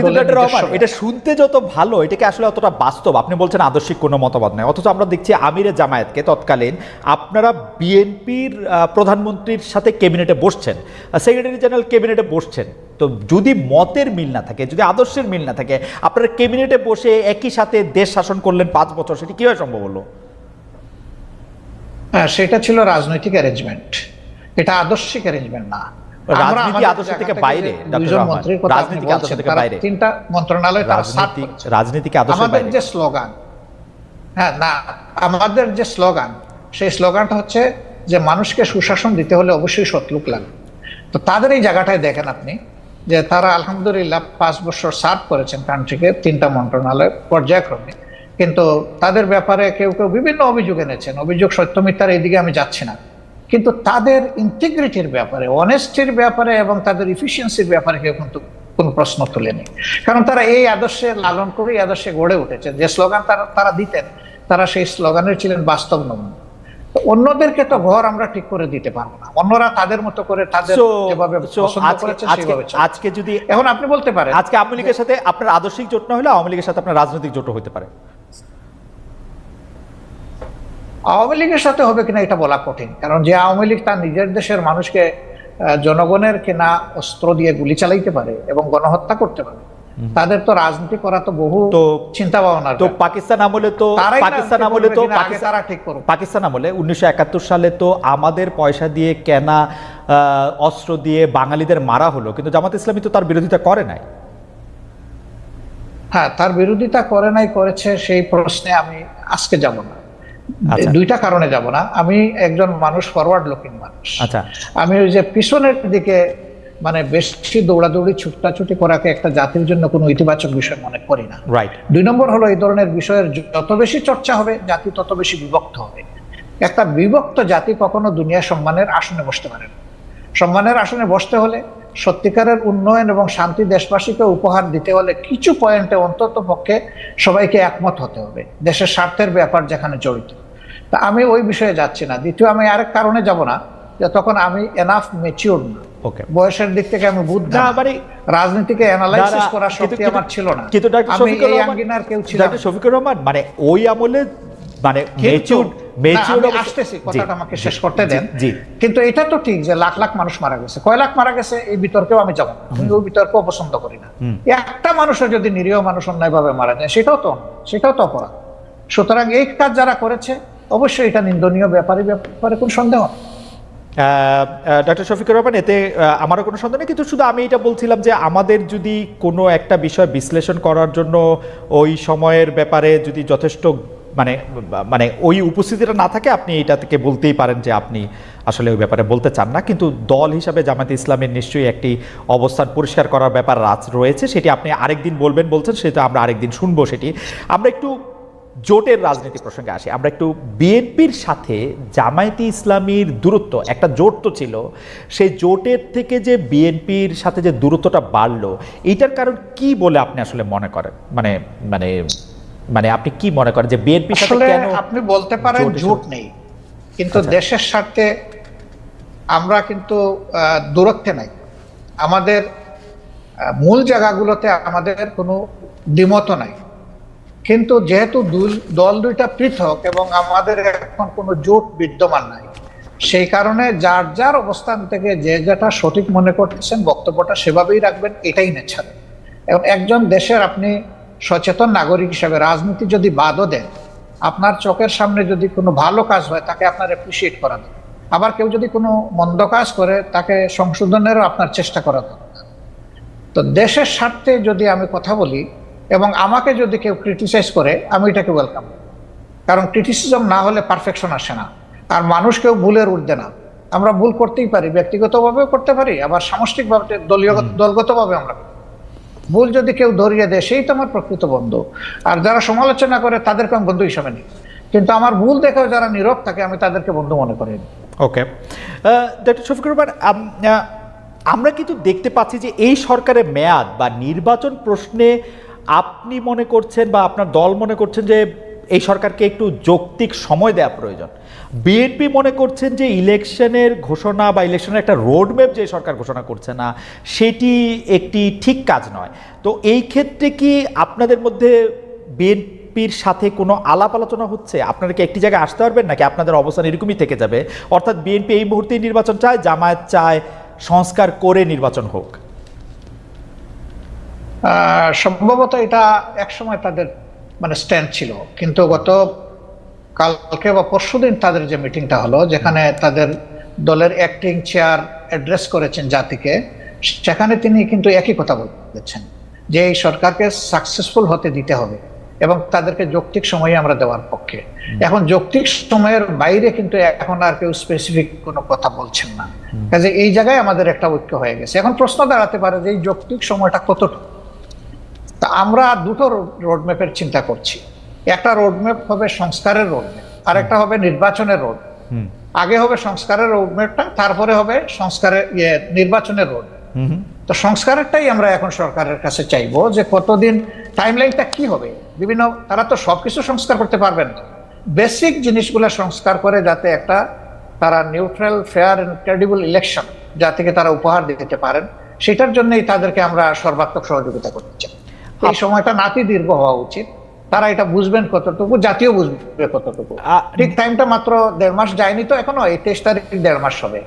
এটা শুনতে যত ভালো, এটাকে আসলে অতটা বাস্তব। আপনি বলছেন আদর্শিক কোনো মতবাদ নাই, অথচ আমরা দেখছি আমিরে জামায়াতকে তৎকালীন আপনারা বিএনপির প্রধানমন্ত্রীর সাথে ক্যাবিনেটে বসছেন, সেক্রেটারি জেনারেল ক্যাবিনেটে বসছেন। তো যদি মতের মিল না থাকে, যদি আদর্শের মিল না থাকে, আপনারা ক্যাবিনেটে বসে একই সাথে দেশ শাসন করলেন 5 বছর, সেটি কিভাবে সম্ভব হলো? হ্যাঁ, সেটা ছিল রাজনৈতিক অ্যারেঞ্জমেন্ট, এটা আদর্শিক অ্যারেঞ্জমেন্ট না। রাজনীতি আদর্শ থেকে বাইরে, দুইজন মন্ত্রীর কথা আপনি বলছেন, তারা 3টা মন্ত্রণালয় তারা সাফ করেছে। রাজনীতিকে আদর্শের আমাদের বাইরে যে স্লোগান, হ্যাঁ না, আমাদের যে স্লোগান, সেই স্লোগানটা হচ্ছে যে মানুষকে সুশাসন দিতে হলে অবশ্যই সৎ লোক লাগবে। তো তাদের এই জায়গাটায় দেখেন আপনি যে তারা আলহামদুলিল্লাহ 5 বছর সার্ভ করেছেন কান্ট্রিকে, 3টা মন্ত্রণালয় পর্যায়ক্রমে। কিন্তু তাদের ব্যাপারে কেউ কেউ বিভিন্ন অভিযোগ এনেছেন, অভিযোগ সত্য মিথ্যার এইদিকে আমি যাচ্ছি না, কিন্তু তাদের ইন্টিগ্রিটির ব্যাপারে, অনেস্টির ব্যাপারে এবং তাদের ইফিসিয়েন্সির ব্যাপারে কেউ কিন্তু কোনো প্রশ্ন তোলেনি। কারণ তারা এই আদর্শে লালন করে, এই আদর্শে গড়ে উঠেছে। যে স্লোগান তারা দিতেন, তারা সেই স্লোগানের ছিলেন বাস্তব নমুনা। অন্যদেরকে তো ঘর আমরা ঠিক করে দিতে পারবো না, অন্যরা তাদের মতো করে তাদের যেভাবে পছন্দ করেছে সেভাবে চলে। আজকে যদি এখন আপনি বলতে পারেন আজকে আওয়ামী লীগের সাথে আপনার আদর্শিক জোট না হলে আওয়ামী লীগের সাথে আপনার রাজনৈতিক জোট হতে পারে। আওয়ামী লীগের সাথে হবে কিনা এটা বলা কঠিন, কারণ যে আওয়ামী লীগ তার নিজের দেশের মানুষকে জনগণের কেনা অস্ত্র দিয়ে গুলি চালাইতে পারে এবং গণহত্যা করতে পারে, তাদের তো রাজনীতি করা তো বহু চিন্তা ভাবনা। তো পাকিস্তান আমলে তো পাকিস্তান আমলে 1971 সালে তো আমাদের পয়সা দিয়ে কেনা অস্ত্র দিয়ে বাঙালিদের মারা হলো, কিন্তু জামাত ইসলামী তো তার বিরোধিতা করে নাই। হ্যাঁ, তার বিরোধিতা করে নাই, করেছে, সেই প্রশ্নে আমি আজকে যাব না। আচ্ছা দুইটা কারণে যাব না, আমি একজন মানুষ ফরওয়ার্ড লুকিং মানুষ। আচ্ছা আমি ওই যে পিছনের দিকে মানে বেশি দৌড়াদৌড়ি ছুটাছুটি করাকে একটা জাতির জন্য কোনো ইতিবাচক বিষয় মনে করি না। রাইট। 2 নম্বর হলো, এই ধরনের বিষয়ের যত বেশি চর্চা হবে জাতি তত বেশি বিভক্ত হবে। একটা বিভক্ত জাতি কখনো দুনিয়া সম্মানের আসনে বসতে পারে না। সম্মানের আসনে বসতে হলে, সত্যিকারের উন্নয়ন এবং শান্তি দেশবাসীকে উপহার দিতে হলে কিছু পয়েন্টে অন্তত পক্ষে সবাইকে একমত হতে হবে, দেশের স্বার্থের ব্যাপার যেখানে জড়িত। তা আমি ওই বিষয়ে যাচ্ছি না। দ্বিতীয়, আমি আরেক কারণে যাব না, যে তখন আমি এনাফ ম্যাচিউর না, ওকে। বয়সের দিক থেকে আমি বুদ্ধি না মানে রাজনীতিকে অ্যানালাইসিস না, করার শক্তি আমার ছিল না। কিন্তু ডক্টর আমি শফিকুর এই রহমান, আঙ্গিনার কেউ ছিল ডক্টর শফিকুর রহমান মানে ওই আমলে মানে ম্যাচিউর আমি আসতেছি, কথাটা আমাকে শেষ করতে দেন। জি। কিন্তু এটা তো ঠিক যে লাখ লাখ মানুষ মারা গেছে, কয় লাখ মারা গেছে এই বিতর্কেও আমি যাব না, আমি ওই বিতর্ক পছন্দ করি না। একটা মানুষের যদি নিরীহ মানুষ অন্যায়ভাবে মারা যায় সেটাও তো অপরাধ। সুতরাং এই কাজ যারা করেছে অবশ্যই এটা নিন্দনীয়, ব্যাপারে কোন সন্দেহ নেই। ডক্টর শফিকুর রহমান, এতে আমারও কোনো সন্দেহ নেই, কিন্তু শুধু আমি এটা বলছিলাম যে আমাদের যদি কোনো একটা বিষয় বিশ্লেষণ করার জন্য ওই সময়ের ব্যাপারে যদি যথেষ্ট মানে মানে ওই উপস্থিতিটা না থাকে, আপনি এটা থেকে বলতেই পারেন যে আপনি আসলে ওই ব্যাপারে বলতে চান না। কিন্তু দল হিসাবে জামায়াতে ইসলামের নিশ্চয়ই একটি অবস্থান পরিষ্কার করার ব্যাপার রয়েছে, সেটি আপনি আরেকদিন বলবেন বলছেন, সেটা আমরা আরেকদিন শুনবো সেটি। আমরা একটু জোটের রাজনীতি প্রসঙ্গে আসি। আমরা একটু বিএনপির সাথে জামায়াতে ইসলামীর দূরত্ব, একটা জোট তো ছিল, সেই জোটের থেকে যে বিএনপির সাথে যে দূরত্বটা বাড়লো, এইটার কারণ কি বলে আপনি আসলে মনে করেন? মানে মানে মানে আপনি কি মনে করেন যে বিএনপির সাথে কেন? আপনি বলতে পারেন জোট নেই, কিন্তু দেশের স্বার্থে আমরা কিন্তু দূরত্বে নাই। আমাদের মূল জায়গাগুলোতে আমাদের কোনো দ্বিমত নাই, কিন্তু যেহেতু দল দুইটা পৃথক এবং আমাদের এখন কোনো জোট বিদ্যমান নাই, সেই কারণে যার যার অবস্থান থেকে যে যেটা সঠিক মনে করতেছেন বক্তব্যটা সেভাবেই রাখবেন, এটাই নেচার। এবং একজন দেশের আপনি সচেতন নাগরিক হিসাবে রাজনীতি যদি বাদও দেন, আপনার চোখের সামনে যদি কোনো ভালো কাজ হয় তাকে আপনার অ্যাপ্রিসিয়েট করা দরকার, আবার কেউ যদি কোনো মন্দ কাজ করে তাকে সংশোধনেরও আপনার চেষ্টা করা দরকার। তো দেশের স্বার্থে যদি আমি কথা বলি এবং আমাকে যদি কেউ ক্রিটিসাইজ করে, আমি এটাকে ওয়েলকাম, কারণ ক্রিটিসিজম না হলে পারফেকশন আসে না। আর মানুষ কেউ ভুলের ঊর্ধ্বে না, আমরা ভুল করতেই পারি, ব্যক্তিগতভাবেও করতে পারি, আবার সামষ্টিকভাবে দলগতভাবে আমরা ভুল যদি কেউ ধরিয়ে দেয় সেই তো আমার প্রকৃত বন্ধু। আর যারা সমালোচনা করে তাদেরকে আমি বন্ধু হিসাবে নিই, কিন্তু আমার ভুল দেখেও যারা নীরব থাকে আমি তাদেরকে বন্ধু মনে করি। ওকে, ডক্টর শফিকুর রহমান, আমরা কিন্তু দেখতে পাচ্ছি যে এই সরকারের মেয়াদ বা নির্বাচন প্রশ্নে আপনি মনে করছেন বা আপনার দল মনে করছেন যে এই সরকারকে একটু যৌক্তিক সময় দেওয়া প্রয়োজন। বিএনপি মনে করছেন যে ইলেকশনের ঘোষণা বা ইলেকশনের একটা রোডম্যাপ যে সরকার ঘোষণা করছে না, সেটি একটি ঠিক কাজ নয়। তো এই ক্ষেত্রে কি আপনাদের মধ্যে বিএনপির সাথে কোনো আলাপ আলোচনা হচ্ছে? আপনারা কি একটি জায়গায় আসতে পারবেন, নাকি আপনাদের অবস্থান এরকমই থেকে যাবে? অর্থাৎ বিএনপি এই মুহূর্তে নির্বাচন চায়, জামায়াত চায় সংস্কার করে নির্বাচন হোক। সম্ভবত এটা একসময় তাদের মানে স্ট্যান্ড ছিল, কিন্তু গত কালকে বা পরশুদিন তাদের যে মিটিংটা হলো, যেখানে তাদের দলের অ্যাক্টিং চেয়ার অ্যাড্রেস করেছেন জাতিকে, সেখানে তিনি কিন্তু একই কথা বলেছেন যে এই সরকারকে সাকসেসফুল হতে দিতে হবে এবং তাদেরকে যৌক্তিক সময়ে আমরা দেওয়ার পক্ষে। এখন যৌক্তিক সময়ের বাইরে কিন্তু এখন আর কেউ স্পেসিফিক কোনো কথা বলছেন না, কাজে এই জায়গায় আমাদের একটা ঐক্য হয়ে গেছে। এখন প্রশ্ন দাঁড়াতে পারে যে এই যৌক্তিক সময়টা কতটুকু। তা আমরা দুটো রোডম্যাপের চিন্তা করছি। একটা রোডম্যাপ হবে সংস্কারের রোডম্যাপ, আর একটা হবে নির্বাচনের রোড। আগে হবে সংস্কারের রোডম্যাপটা, তারপরে হবে নির্বাচনের রোডম্যাপ। তো সংস্কারেরটাই আমরা এখন সরকারের কাছে চাইবো যে কতদিন টাইমলাইনটা কি হবে। তারা তো সবকিছু সংস্কার করতে পারবেন না, বেসিক জিনিসগুলো সংস্কার করে যাতে একটা তারা neutral, fair and credible election জাতিকে তারা উপহার দিতে পারেন, সেটার জন্যই তাদেরকে আমরা সর্বাত্মক সহযোগিতা করতে চাই। এই সময়টা নাতি দীর্ঘ হওয়া উচিত, তারা এটা বুঝবেন কতটুকু, জাতীয় বুঝবে কতটুকু। ঠিক টাইমটা মাত্র 1.5 মাস যায়নি তো এখনো, এই 23 তারিখ 1.5 মাস হবে।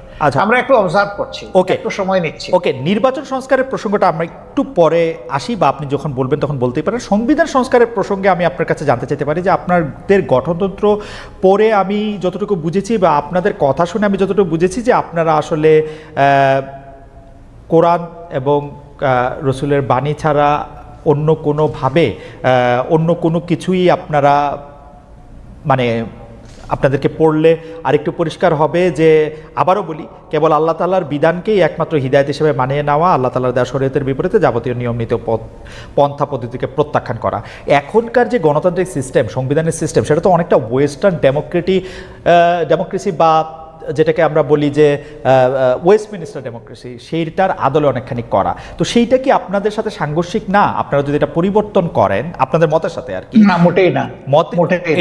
আমরা একটু অবজার্ভ করছি, একটু সময় নিচ্ছি। ওকে, নির্বাচন সংস্কারের প্রসঙ্গটা আমরা একটু পরে আসি, বা আপনি যখন বলবেন তখন বলতেই পারেন। সংবিধান সংস্কারের প্রসঙ্গে আমি আপনার কাছে জানতে চাইতে পারি যে আপনাদের গঠনতন্ত্র পড়ে আমি যতটুকু বুঝেছি বা আপনাদের কথা শুনে আমি যতটুকু বুঝেছি যে আপনারা আসলে কোরআন এবং রসুলের বাণী ছাড়া অন্য কোনোভাবে অন্য কোনো কিছুই আপনারা মানে আপনাদেরকে পড়লে আরেকটু পরিষ্কার হবে যে, আবারও বলি, কেবল আল্লাহ তাআলার বিধানকেই একমাত্র হিদায়াত হিসেবে মানিয়ে নেওয়া, আল্লাহ তাআলার দেওয়া শরীয়তের বিপরীতে যাবতীয় নিয়ম নীতি পন্থা পদ্ধতিকে প্রত্যাখ্যান করা। এখনকার যে গণতান্ত্রিক সিস্টেম, সংবিধানের সিস্টেম, সেটা তো অনেকটা ওয়েস্টার্ন ডেমোক্রেসি বা যেটাকে আমরা বলি যে ওয়েস্টমিনিস্টার ডেমোক্রেসি, সেইটার আদলে অনেকখানি করা। তো সেইটা কি আপনাদের সাথে সাংঘর্ষিক না? আপনারা যদি এটা পরিবর্তন করেন আপনাদের মতের সাথে আর কি? না, মোটেই না।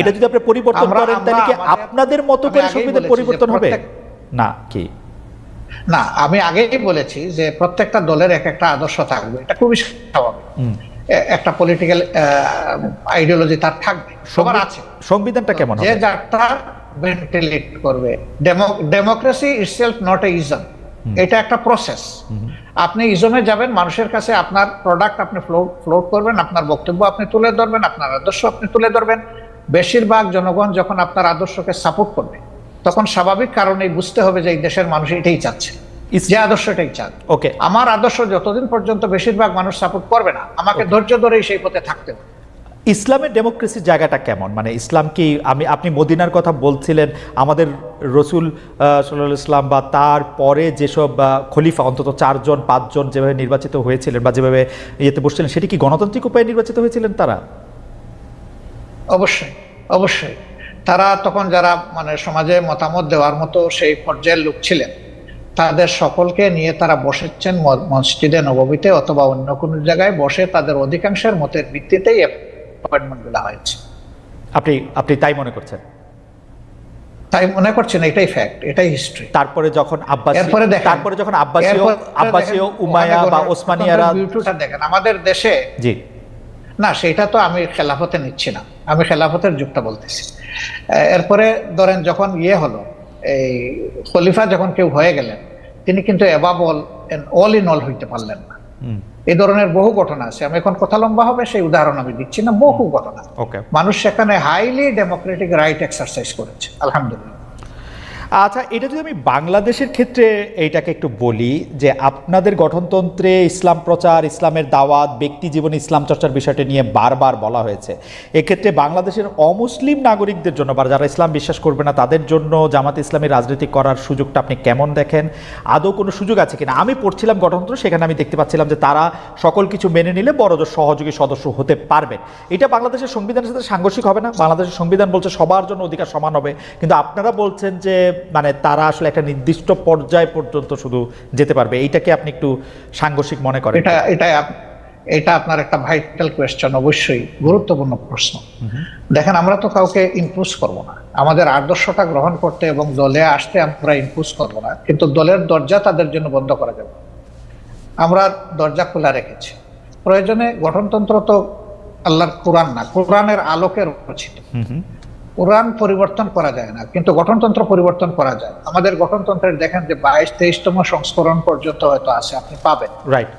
এটা যদি আপনি পরিবর্তন করেন তাহলে কি আপনাদের মতো করে সংবিধান পরিবর্তন হবে না কি? না, আমি আগেই বলেছি যে প্রত্যেকটা দলের এক একটা আদর্শ থাকবে, এটা খুবই স্বাভাবিক। একটা পলিটিক্যাল আইডিওলজি তার থাকবে, সবার আছে। সংবিধানটা কেমন হবে? যে যারটা ভেন্টিলেট করবে। Democracy itself not a ism, এটা একটা প্রসেস। আপনি ইজমে যাবেন, মানুষের কাছে আপনার প্রোডাক্ট আপনি ফ্লোট করবেন, আপনার বক্তব্য আপনি তুলে ধরবেন, আপনার আদর্শ আপনি তুলে ধরবেন। বেশিরভাগ জনগণ যখন আপনার আদর্শকে সাপোর্ট করবে, তখন স্বাভাবিক কারণেই বুঝতে হবে যে এই দেশের মানুষ এটাই চাচ্ছে, যে আদর্শটাই চান। ওকে, আমার আদর্শ যতদিন পর্যন্ত বেশিরভাগ মানুষ সাপোর্ট করবে না, আমাকে ধৈর্য ধরেই সেই পথে থাকতে হবে। ইসলামের ডেমোক্রেসির জায়গাটা কেমন? মানে ইসলাম কি, আপনি মদিনার কথা বলছিলেন, আমাদের রসুল সাল্লাল্লাহু আলাইহি ওয়াসাল্লাম বা তার পরে যেসব খলিফা অন্তত 4জন 5জন যেভাবে নির্বাচিত হয়েছিলেন বা যেভাবে ইয়েতে বসছিলেন, সেটি কি গণতান্ত্রিক উপায়ে নির্বাচিত হয়েছিলেন তারা? অবশ্যই, অবশ্যই। তারা তখন যারা মানে সমাজে মতামত দেওয়ার মতো সেই পর্যায়ের লোক ছিলেন, তাদের সকলকে নিয়ে তারা বসেছেন মসজিদে নববীতে অথবা অন্য কোনো জায়গায় বসে, তাদের অধিকাংশের মতের ভিত্তিতেই অ্যাপয়েন্টমেন্ট দেওয়া হয়েছে। আপনি তাই মনে করছেন? তাই মনে করছেন, এটাই ফ্যাক্ট, এটাই হিস্ট্রি। তারপরে যখন আব্বাসীয় উমাইয়া বা ওসমানিয়ারা দেখেন আমাদের দেশে, জি না সেটা তো আমি খেলাফতে নিচ্ছি না, আমি খেলাফতের যুগটা বলতেছি। এরপরে ধরেন যখন হলো, এই খলিফা যখন কেউ হয়ে গেলেন, তিনি কিন্তু অ্যাবাব অল ইন অল হইতে পারলেন না। এই ধরনের বহু ঘটনা আছে। আমি এখন কথা লম্বা হবে, সেই উদাহরণ আমি দিচ্ছি না। বহু ঘটনা, মানুষ সেখানে হাইলি ডেমোক্রেটিক রাইট এক্সারসাইজ করেছে, আলহামদুলিল্লাহ। আচ্ছা, এটা যদি আমি বাংলাদেশের ক্ষেত্রে এইটাকে একটু বলি, যে আপনাদের গঠনতন্ত্রে ইসলাম প্রচার, ইসলামের দাওয়াত, ব্যক্তি জীবনে ইসলাম চর্চার বিষয়টি নিয়ে বারবার বলা হয়েছে। এক্ষেত্রে বাংলাদেশের অমুসলিম নাগরিকদের জন্য বা যারা ইসলাম বিশ্বাস করবে না তাদের জন্য জামাত ইসলামী রাজনীতি করার সুযোগটা আপনি কেমন দেখেন? আদৌ কোনো সুযোগ আছে কিনা? আমি পড়ছিলাম গঠনতন্ত্র, সেখানে আমি দেখতে পাচ্ছিলাম যে তারা সকল কিছু মেনে নিলে বড়জোর সহযোগী সদস্য হতে পারবেন। এটা বাংলাদেশের সংবিধানের সাথে সাংঘর্ষিক হবে না? বাংলাদেশের সংবিধান বলছে সবার জন্য অধিকার সমান হবে, কিন্তু আপনারা বলছেন যে মানে তারা আসলে একটা নির্দিষ্ট পর্যায় পর্যন্ত শুধু যেতে পারবে। এইটাকে আপনি একটু সাংঘর্ষিক মনে করেন? এটা আপনার একটা ভাইটাল কোয়েশ্চেন, অবশ্যই গুরুত্বপূর্ণ প্রশ্ন। দেখেন, আমরা তো কাউকে ইম্পোজ করব না, আমাদের আদর্শটা গ্রহণ করতে এবং দলে আসতে আমরা ইম্পোজ করব না, কিন্তু দলের দরজা তাদের জন্য বন্ধ করা যাবে। আমরা দরজা খোলা রেখেছি। প্রয়োজনে গঠনতন্ত্র তো আল্লাহর কোরআন না, কোরআনের আলোকে রচিত। কোরআন পরিবর্তন করা যায় না, কিন্তু গঠনতন্ত্র পরিবর্তন করা যায়। আমাদের গঠনতন্ত্রের দেখেন যে 22-23তম সংস্করণ পর্যন্ত হয়তো আছে, আপনি পাবেন। রাইট।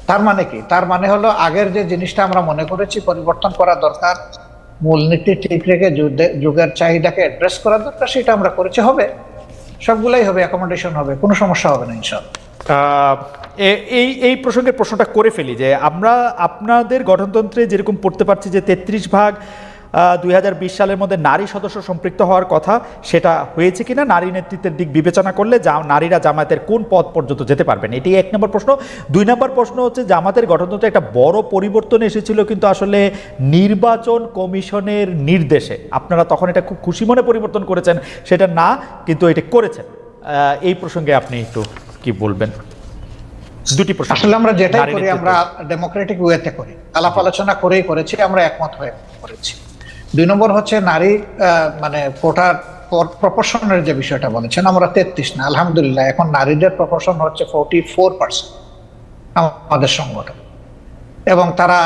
তার মানে কি? তার মানে হলো আগের যে জিনিসটা আমরা মনে করেছি পরিবর্তন করা দরকার, মূলনীতি ঠিক রেখে যুগের চাহিদাকে অ্যাড্রেস করা দরকার, সেটা আমরা করেছি। হবে, সবগুলাই হবে, অ্যাকোমোডেশন হবে, কোনো সমস্যা হবে না ইনশাআল্লাহ। এই প্রশ্নটা করে ফেলি যে আমরা আপনাদের গঠনতন্ত্রে যেরকম পড়তে পারছি যে 33 ভাগ 2020 সালের মধ্যে নারী সদস্য সম্পৃক্ত হওয়ার কথা, সেটা হয়েছে কিনা? নারী নেতৃত্বের দিক বিবেচনা করলে নারীরা জামায়াতের কোন পদ পর্যন্ত যেতে পারবেন? এটি 1 নম্বর প্রশ্ন। 2 নম্বর প্রশ্ন হচ্ছে, জামাতের গঠনতন্ত্রে একটা বড় পরিবর্তন এসেছিল কিন্তু আসলে নির্বাচন কমিশনের নির্দেশে। আপনারা তখন এটা খুব খুশি মনে পরিবর্তন করেছেন, সেটা না, কিন্তু এটা করেছেন। এই প্রসঙ্গে আপনি একটু কি বলবেন? দুটি প্রশ্ন। আসলে আমরা যেটাই করি আমরা ডেমোক্রেটিক ওয়েতে করি, আলাপ আলোচনা করেই করেছি, আমরা একমত হয়ে করেছি। 2 নম্বর হচ্ছে নারী মানে কোটার প্রপোর্শনের যে বিষয়টা বলেছেন, আমরা 33 না, আলহামদুলিল্লাহ এখন নারীদের প্রপোর্শন হচ্ছে 44% আমাদের সংগঠন, এবং তারা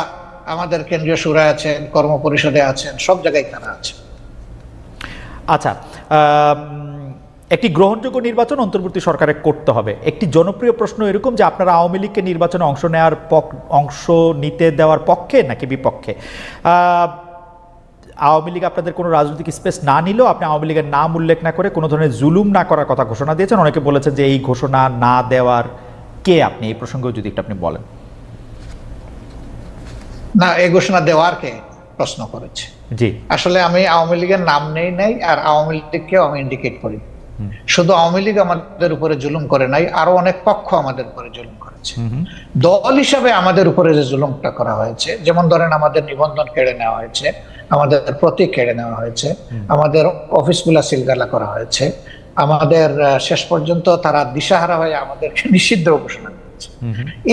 আমাদের কেন্দ্রীয় সুরায় আছেন, কর্ম পরিষদে আছেন, সব জায়গায় তারা আছে। আচ্ছা, একটি গ্রহণযোগ্য নির্বাচন অন্তর্বর্তী সরকারে করতে হবে। একটি জনপ্রিয় প্রশ্ন এরকম যে আপনারা আওয়ামী লীগকে নির্বাচনে অংশ নিতে দেওয়ার পক্ষে নাকি বিপক্ষে? আওয়ামী লীগ আপনাদের কোনো রাজনৈতিক স্পেস না নিলেও আপনি আওয়ামী লীগের নাম উল্লেখ না করে কোনো ধরনের জুলুম না করার কথা ঘোষণা দিয়েছেন। অনেকে বলেছেন যে এই ঘোষণা না দেওয়ার কে আপনি? এই প্রসঙ্গেও যদি একটু আপনি বলেন। না, এই ঘোষণা দেওয়ার কে প্রশ্ন করেছে? জি। আসলে আমি আওয়ামী লীগের নাম নেই নাই, আর আওয়ামী লীগকেও আমি ইন্ডিকেট করি। শুধু আওয়ামী লীগ আমাদের উপরে জুলুম করে নাই, আরো অনেক পক্ষ আমাদের উপরে জুলুম করেছে। দল হিসাবে আমাদের উপরে যে জুলুমটা করা হয়েছে, যেমন ধরেন আমাদের নিবন্ধন কেড়ে নেওয়া হয়েছে, আমাদের প্রতীক কেড়ে নেওয়া হয়েছে, আমাদের অফিসগুলা সিলগালা করা হয়েছে, আমাদের শেষ পর্যন্ত তারা দিশাহারা হয়ে আমাদেরকে নিষিদ্ধ ঘোষণা করেছে।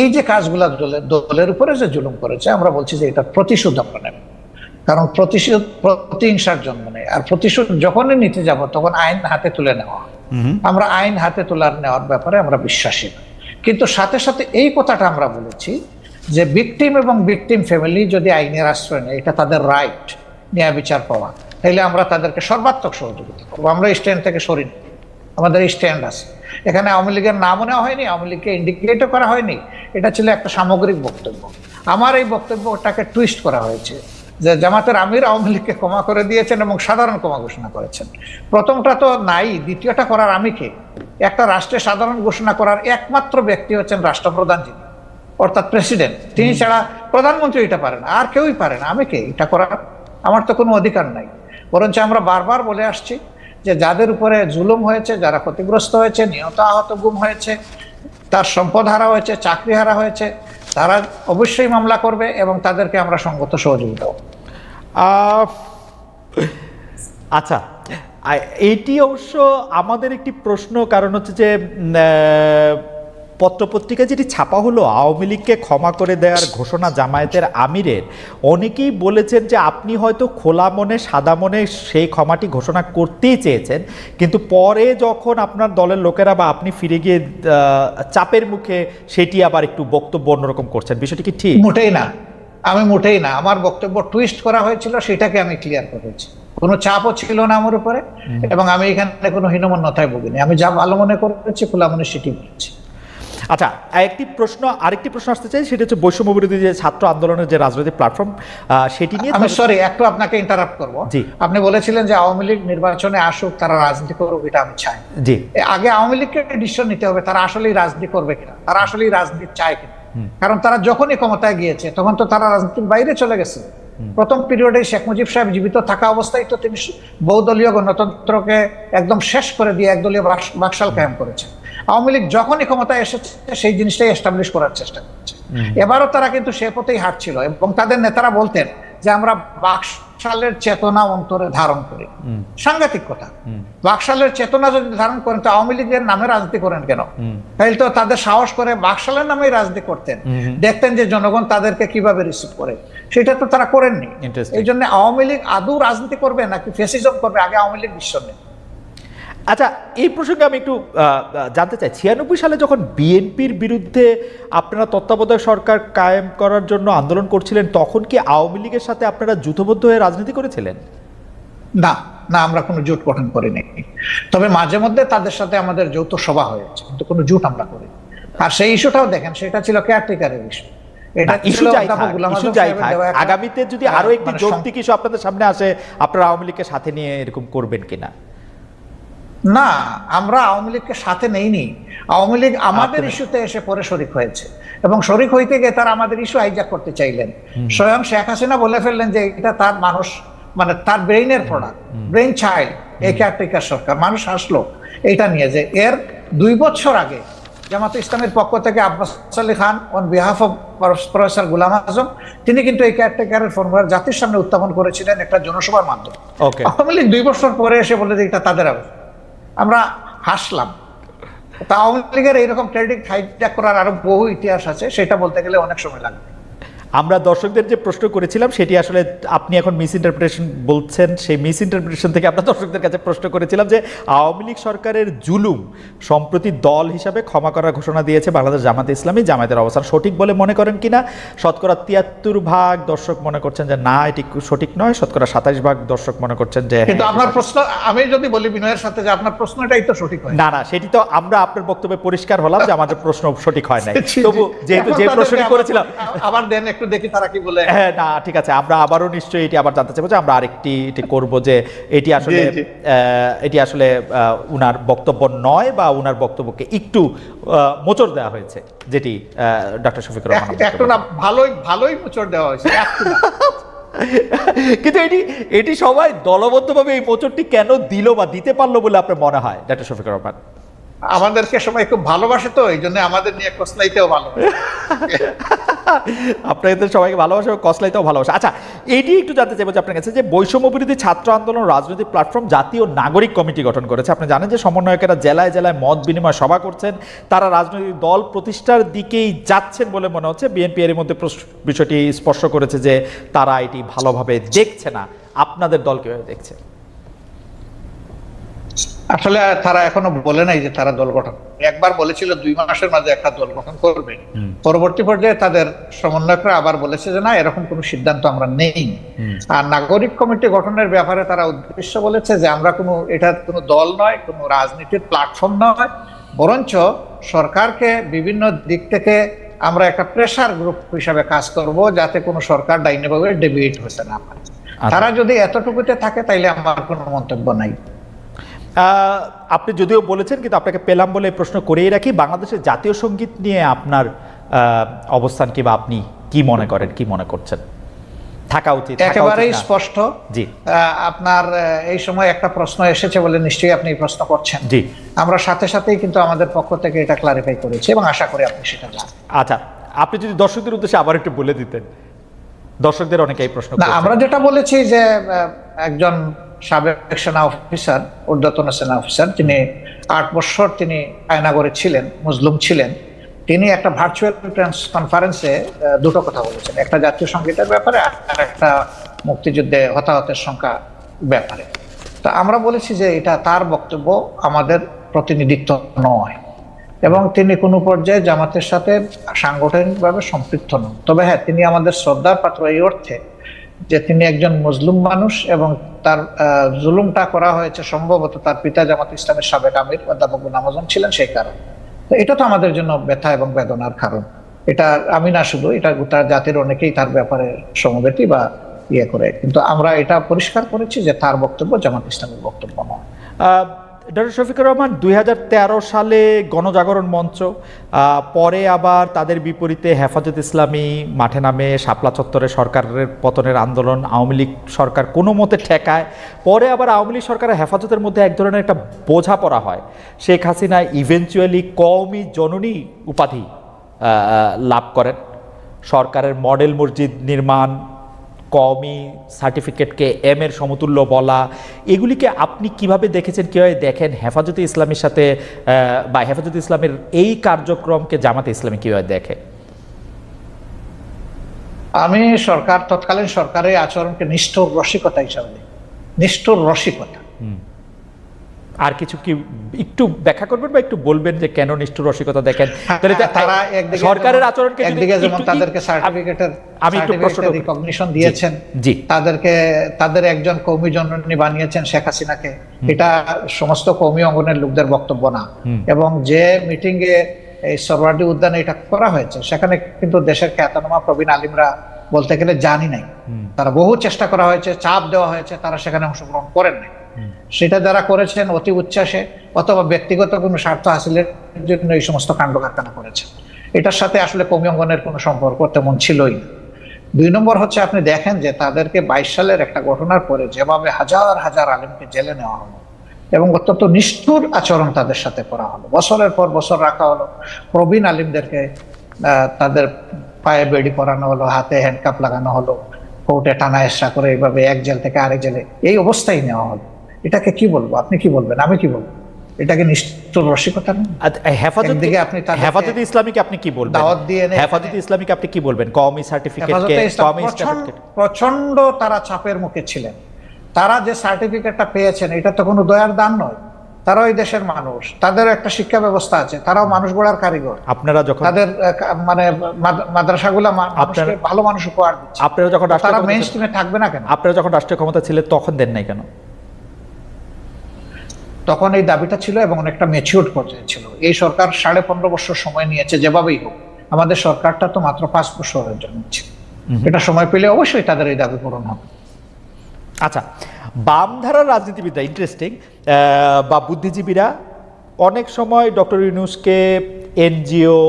এই যে কাজগুলা দলের উপরে যে জুলুম করেছে, আমরা বলছি যে এটা প্রতিশোধ আমরা নেব। কারণ প্রতিহিংসার জন্ম নেই, আর প্রতিশোধ যখনই নিতে যাব তখন আইন হাতে তুলে নেওয়া। আমরা আইন হাতে নেওয়ার ব্যাপারে আমরা বিশ্বাসী নই। কিন্তু সাথে সাথে এই কথাটা আমরা বলেছি যে ভিকটিম এবং ভিকটিম ফ্যামিলি যদি আইনের আশ্রয় নেয়, এটা তাদের রাইট ন্যায় বিচার পাওয়া, তাহলে আমরা তাদেরকে সর্বাত্মক সহযোগিতা করবো। আমরা স্ট্যান্ড থেকে সরি না, আমাদের স্ট্যান্ড আছে। এখানে আওয়ামী লীগের নামও নেওয়া হয়নি, আওয়ামী লীগকে ইন্ডিকেটও করা হয়নি, এটা ছিল একটা সামগ্রিক বক্তব্য। আমার এই বক্তব্যটাকে টুইস্ট করা হয়েছে যে জামাতের আমির আওয়ামী লীগকে ক্ষমা করে দিয়েছেন এবং সাধারণ ক্ষমা ঘোষণা করেছেন। প্রথমটা তো নাই, দ্বিতীয়টা করার আমি কে? একটা রাষ্ট্রে সাধারণ ঘোষণা করার একমাত্র ব্যক্তি হচ্ছেন রাষ্ট্রপ্রধান, যিনি অর্থাৎ প্রেসিডেন্ট। তিনি ছাড়া প্রধানমন্ত্রী এটা পারেন, আর কেউই পারে না। আমি কে এটা করার? আমার তো কোনো অধিকার নাই। বরঞ্চ আমরা বারবার বলে আসছি যে যাদের উপরে জুলুম হয়েছে, যারা ক্ষতিগ্রস্ত হয়েছে, নিহত আহত গুম হয়েছে, তার সম্পদ হারা হয়েছে, চাকরি হারা হয়েছে, তারা অবশ্যই মামলা করবে এবং তাদেরকে আমরা সঙ্গত সহযোগিতা করব। আচ্ছা, এইটি অবশ্য আমাদের একটি প্রশ্ন, কারণ হচ্ছে যে পত্রপত্রিকায় যেটি ছাপা হলো আওয়ামী লীগকে ক্ষমা করে দেওয়ার ঘোষণা জামায়াতের আমিরের, অনেকেই বলেছেন যে আপনি হয়তো খোলা মনে সাদা মনে সেই ক্ষমাটি ঘোষণা করতেই চেয়েছেন, কিন্তু পরে যখন আপনার দলের লোকেরা বা আপনি ফিরে গিয়ে চাপের মুখে সেটি আবার একটু বক্তব্য অন্যরকম করছেন, বিষয়টি কি ঠিক? মোটেই না, আমি মোটেই না। আমার বক্তব্য টুইস্ট করা হয়েছিল, সেটাকে আমি ক্লিয়ার করেছি। কোনো চাপও ছিল না আমার উপরে, এবং আমি এখানে কোনো হীনমন্যতায় ভুগিনি। আমি যা ভালো মনে করেছি, খোলা মনে সেটি বলেছি। আচ্ছা, আরেকটি প্রশ্ন আসতে চাই, সেটা হচ্ছে বৈষম্য বিরোধী যে ছাত্র আন্দোলনের যে রাজনৈতিক প্লাটফর্ম, সেটি নিয়ে আমি সরি একটু আপনাকে ইন্টারাপ্ট করব। আপনি বলেছিলেন যে আওয়ামী লীগ নির্বাচনে আসুক, তারা রাজনীতি করুক, এটা আমি চাই। জি, আগে আওয়ামী লীগকে ডিসিশন নিতে হবে তারা আসলেই রাজনীতি করবে কিনা, তারা আসলেই রাজনীতি চায় কিনা। কারণ তারা যখনই ক্ষমতায় গিয়েছে তখন তো তারা রাজনীতির বাইরে চলে গেছে। প্রথম পিরিয়ডে শেখ মুজিব সাহেব জীবিত থাকা অবস্থায় তো তিনি বহুদলীয় গণতন্ত্রকে একদম শেষ করে দিয়ে একদলীয় বাকশাল কায়েম করেছেন। আওয়ামী লীগ যখনই ক্ষমতায় এসেছে সেই জিনিসটাই এস্টাবলিশ করার চেষ্টা করছে। এবারও তারা কিন্তু সে পথেই হাঁটছিল, এবং তাদের নেতারা বলতেন যে আমরা বাকশালের চেতনা অন্তরে ধারণ করি। সাংঘাতিক কথা। বাকশালের চেতনা যদি ধারণ করেন তো আওয়ামী লীগের নামে রাজনীতি করেন কেন? তাহলে তো তাদের সাহস করে বাকশালের নামেই রাজনীতি করতেন, দেখতেন যে জনগণ তাদেরকে কিভাবে রিসিভ করে। সেটা তো তারা করেননি। এই জন্য আওয়ামী লীগ আদৌ রাজনীতি করবে নাকি ফ্যাসিজম করবে, আগে আওয়ামী লীগ বিশ্ব নেই। আচ্ছা, এই প্রসঙ্গে আমি একটু জানতে চাই, 96 সালে যখন বিএনপির বিরুদ্ধে আপনারা তত্ত্বাবধায়ক সরকার কায়েম করার জন্য আন্দোলন করছিলেন, তখন কি আওয়ামী লীগের সাথে আপনারা জোটবদ্ধ হয়ে রাজনীতি করেছিলেন? না না, আমরা কোনো জোট গঠন করিনি। তবে মাঝে মধ্যে তাদের সাথে আমাদের যৌথ সভা হয়েছে, কিন্তু কোনো জোট আমরা করিনি। আর সেই ইস্যুটাও দেখেন, সেটা ছিল কেয়ারটেকারের ইস্যু। আগামীতে যদি আরো একটি যৌক্তিক ইস্যু আপনাদের সামনে আসে, আপনারা আওয়ামী লীগকে সাথে নিয়ে এরকম করবেন কিনা? না, আমরা আওয়ামী লীগকে সাথে নেইনি। আওয়ামী লীগ আমাদের ইস্যুতে এসে পরে শরিক হয়েছে, এবং শরিক হইতে গিয়ে তারা আমাদের ইস্যু হাইজ্যাক করতে চাইলেন। স্বয়ং শেখ হাসিনা বলে ফেললেন যে এটা তার মানুষ, মানে তার ব্রেইনের প্রোডাক্ট, ব্রেইন চাইল্ড এই কেয়ারটেকার সরকার। মানুষ হাসলো এটা নিয়ে, যে এর 2 বছর আগে জামাত ইসলামের পক্ষ থেকে Abbas Ali Khan on behalf of professor Golam Azam, তিনি কিন্তু এই কেয়ারটেকারের ফর্মুলা জাতির সামনে উত্থাপন করেছিলেন একটা জনসভার মাধ্যমে। আওয়ামী লীগ 2 বছর পরে এসে বলে যে এটা তাদের অবস্থা। আমরা হাসলাম। তা আওয়ামী লীগের এইরকম ক্রেডিট হাইজ্যাক করার আরো বহু ইতিহাস আছে, সেটা বলতে গেলে অনেক সময় লাগবে। আমরা দর্শকদের যে প্রশ্ন করেছিলাম সেটি আসলে আপনি এখন মিস ইন্টারপ্রিটেশন বলছেন, সেই মিস ইন্টারপ্রিটেশন থেকে আমরা দর্শকদের কাছে প্রশ্ন করেছিলাম যে আওয়ামী লীগ সরকারের জুলুম সম্প্রতি দল হিসাবে ক্ষমা করার ঘোষণা দিয়েছে বাংলাদেশ জামাতে ইসলামী, জামায়াতের অবস্থান সঠিক বলে মনে করেন কিনা? শতকরা 73% দর্শক মনে করছেন যে না, এটি সঠিক নয়। শতকরা 27% দর্শক মনে করছেন যে। কিন্তু আপনার প্রশ্ন, আমি যদি বলি বিনয়ের সাথে, যে আপনার প্রশ্নটাই তো সঠিক হয় না। সেটি তো আমরা আপনার বক্তব্যে পরিষ্কার হলাম যে আমাদের প্রশ্ন সঠিক হয় নাই। তবু যেহেতু যে প্রশ্নটি করেছিলাম, আবার দেন একটু দেখি তারা কি বলে। হ্যাঁ, না ঠিক আছে, আমরা আবারও নিশ্চয়ই এটি আবার জানতে চাইবো যে আমরা আরেকটি করব যে এটি আসলে উনার বক্তব্য নয়, বা উনার বক্তব্যকে একটু মোচড় দেওয়া হয়েছে, যেটি ডক্টর শফিকুর রহমান। একটু না, ভালোই মোচড় দেওয়া হয়েছে, একটু না। কিন্তু এটি এটি সবাই দলবদ্ধভাবে এই মোচরটি কেন দিল বা দিতে পারলো বলে আপনার মনে হয় ডক্টর শফিকুর রহমান? আমাদেরকে সবাই খুব ভালোবাসে, তো এই জন্য আমাদের নিয়ে কসলাইতেও ভালো। আপনাদের সবাইকে ভালোবাসা, কসলাইতেও ভালোবাসা। আচ্ছা, এইটি একটু জানতে চাইবো যে আপনার কাছে, যে বৈষম্য বিরোধী ছাত্র আন্দোলন রাজনৈতিক প্ল্যাটফর্ম জাতীয় নাগরিক কমিটি গঠন করেছে। আপনি জানেন যে সমন্বয়কেরা জেলায় জেলায় মত বিনিময় সভা করছেন, তারা রাজনৈতিক দল প্রতিষ্ঠার দিকেই যাচ্ছেন বলে মনে হচ্ছে। বিএনপি এর মধ্যে বিষয়টি স্পষ্ট করেছে যে তারা এটি ভালোভাবে দেখছে না। আপনাদের দল কিভাবে দেখছে? আসলে তারা এখনো বলে নাই যে তারা দল গঠন, একবার বলেছিল 2 মাসের মাঝে একটা দল গঠন করবে। পরবর্তী পর্যায়ে তাদের সমন্বয়করা আবার বলেছে যে না, এরকম কোনো সিদ্ধান্ত আমরা নেই। আর নাগরিক কমিটি গঠনের ব্যাপারে তারা উদ্দেশ্য বলেছে যে আমরা এটা কোনো দল নয়, কোনো রাজনীতির প্ল্যাটফর্ম নয়, বরঞ্চ সরকারকে বিভিন্ন দিক থেকে আমরা একটা প্রেসার গ্রুপ হিসাবে কাজ করব, যাতে কোনো সরকার ডাইনিভাবে ডেভিয়েট হতে না পারে। তারা যদি এতটুকুতে থাকে তাইলে আমার কোনো মন্তব্য নাই। আপনি যদিও বলেছেন, কিন্তু আপনাকে পেলাম বলে প্রশ্ন করেই রাখি, বাংলাদেশের জাতীয় সঙ্গীত নিয়ে আপনার অবস্থান কি, বা আপনি কি মনে করেন, কি মনে করছেন থাকা উচিত? একেবারেই স্পষ্ট। জি, আপনার এই সময় একটা প্রশ্ন এসেছে বলে নিশ্চয়ই আপনি এই প্রশ্ন করছেন। জি, আমরা সাথে সাথেই কিন্তু আমাদের পক্ষ থেকে এটা ক্লারিফাই করেছি এবং আশা করি আপনি সেটা জানেন। আচ্ছা, আপনি যদি দর্শকদের উদ্দেশ্যে আবার একটু বলে দিতেন, দর্শকদের অনেকেই প্রশ্ন না, আমরা যেটা বলেছি যে একজন সাবেক সেনা অফিসার, ঊর্ধ্বতন সেনা অফিসার, তিনি 8 বছর তিনি আয়নাগরে ছিলেন, মজলুম ছিলেন। তিনি একটা ভার্চুয়াল কনফারেন্সে দুটো কথা বলেছেন, একটা জাতীয় সঙ্গীতের ব্যাপারে আর একটা মুক্তিযুদ্ধে হতাহতের সংখ্যা ব্যাপারে। তা আমরা বলেছি যে এটা তার বক্তব্য, আমাদের প্রতিনিধিত্ব নয়, এবং তিনি কোনো পর্যায়ে জামাতের সাথে সাংগঠনিকভাবে সম্পৃক্ত নন। তবে হ্যাঁ, তিনি আমাদের শ্রদ্ধার পাত্র এই অর্থে যে তিনি একজন মুসলিম মানুষ, এবং তার জুলুমটা করা হয়েছে সম্ভবত তার পিতা জামাত ইসলামের সাবেক আমির অধ্যাপক গোলাম আজম ছিলেন, সেই কারণে। তো এটা তো আমাদের জন্য ব্যথা এবং বেদনার কারণ। এটা আমি না শুধু, এটা গোটা জাতির অনেকেই তার ব্যাপারে সমবেতি বা করে, কিন্তু আমরা এটা পরিষ্কার করেছি যে তার বক্তব্য জামাত ইসলামের বক্তব্য নয়। ডক্টর শফিকুর রহমান, 2013 সালে গণজাগরণ মঞ্চ, পরে আবার তাদের বিপরীতে হেফাজত ইসলামী মাঠে নামে, শাপলা চত্বরে সরকারের পতনের আন্দোলন আওয়ামী লীগ সরকার কোনো মতে ঠেকায়। পরে আবার আওয়ামী লীগ সরকারের হেফাজতের মধ্যে এক ধরনের একটা বোঝাপড়া হয়, শেখ হাসিনা ইভেনচুয়ালি কওমি জননী উপাধি লাভ করেন। সরকারের মডেল মসজিদ নির্মাণ, কওমি সার্টিফিকেটকে এম এর সমতুল্য বলা, এগুলিকে আপনি কিভাবে দেখেছেন, কিভাবে দেখেন? হেফাজতে ইসলামের সাথে বা হেফাজতে ইসলামের এই কার্যক্রমকে জামাতে ইসলামী কিভাবে দেখে? আমি তৎকালীন সরকারের আচরণকে নিষ্ঠুর রসিকতা হিসাবে দেখি, নিষ্ঠুর রসিকতা। আর কিছু কি একটু ব্যাখ্যা করবেন বা একটু বলবেন যে কেন নিষ্ঠুর রসিকতা দেখেন? তারা সরকারের আচরণকে একদিকে যেমন তাদেরকে সার্টিফিকেটের আমি একটু প্রশ্ন রিকগনিশন দিয়েছেন, জি, তাদের একজন কওমি জননী বানিয়েছেন শেখ হাসিনাকে, এটা সমস্ত কওমি অঙ্গনের লোকদের বক্তব্য না। এবং যে মিটিং এ এই সরওয়ার্দী উদ্যানে এটা করা হয়েছে, সেখানে কিন্তু দেশের খ্যাতনামা প্রবীণ আলিমরা বলতে গেলে জানি নাই, তারা বহু চেষ্টা করা হয়েছে, চাপ দেওয়া হয়েছে, তারা সেখানে অংশগ্রহণ করেন নাই। সেটা যারা করেছেন অতি উচ্ছ্বাসে অথবা ব্যক্তিগত কোনো স্বার্থ হাসিলের জন্য এই সমস্ত কাণ্ড কারখানা করেছেন। এটার সাথে আসলে কওমি অঙ্গনের কোনো সম্পর্ক তেমন ছিলই না। 2 নম্বর হচ্ছে, আপনি দেখেন যে তাদেরকে 22 সালের একটা ঘটনার পরে যেভাবে হাজার হাজার আলেমকে জেলে নেওয়া হলো এবং অত্যন্ত নিষ্ঠুর আচরণ তাদের সাথে করা হলো, বছরের পর বছর রাখা হলো, প্রবীণ আলিমদেরকে তাদের পায়ে বেড়ি পরানো হলো, হাতে হ্যান্ডকাপ লাগানো হলো, কোর্টে টানা এসরা করে এইভাবে এক জেল থেকে আরেক জেলে এই অবস্থায় নেওয়া হলো। এটাকে কি বলবো? আপনি কি বলবেন, আমি কি বলবো? এটাকে নিষ্ঠুর রসিকতা না? হেফাজতে ইসলামীকে আপনি কি বলবেন? দাওয়াত দিয়ে হেফাজতে ইসলামীকে আপনি কি বলবেন? কওমি সার্টিফিকেটকে প্রচন্ড তারা চাপের মুখে ছিলেন। তারা যে সার্টিফিকেটটা পেয়েছেন এটা তো কোনো দয়ার দান নয়, তারা ওই দেশের মানুষ, তাদের একটা শিক্ষা ব্যবস্থা আছে, তারাও মানুষ গড়ার কারিগর। আপনারা যখন তাদের মানে মাদ্রাসাগুলো মানুষকে ভালো মানুষ উপহার দিচ্ছে, আপনারা যখন তারা মেইন স্ট্রিমে থাকবে না কেন? আপনারা যখন রাষ্ট্রীয় ক্ষমতা ছিলেন তখন দেন নাই কেন? তখন এই দাবিটা ছিল এবং অনেকটা ম্যাচিউরড পর্যায়ে ছিল। এই সরকার 15.5 বছর সময় নিয়েছে, যেভাবেই হোক। আমাদের সরকারটা তো মাত্র 5 বছরের জন্য ছিল, এটা সময় পেলে অবশ্যই তাদের এই দাবি পূরণ হবে। আচ্ছা, বামধারার রাজনীতিবিদরা, ইন্টারেস্টিং, বা বুদ্ধিজীবীরা অনেক সময় ডক্টর ইউনূসকে এনজিও,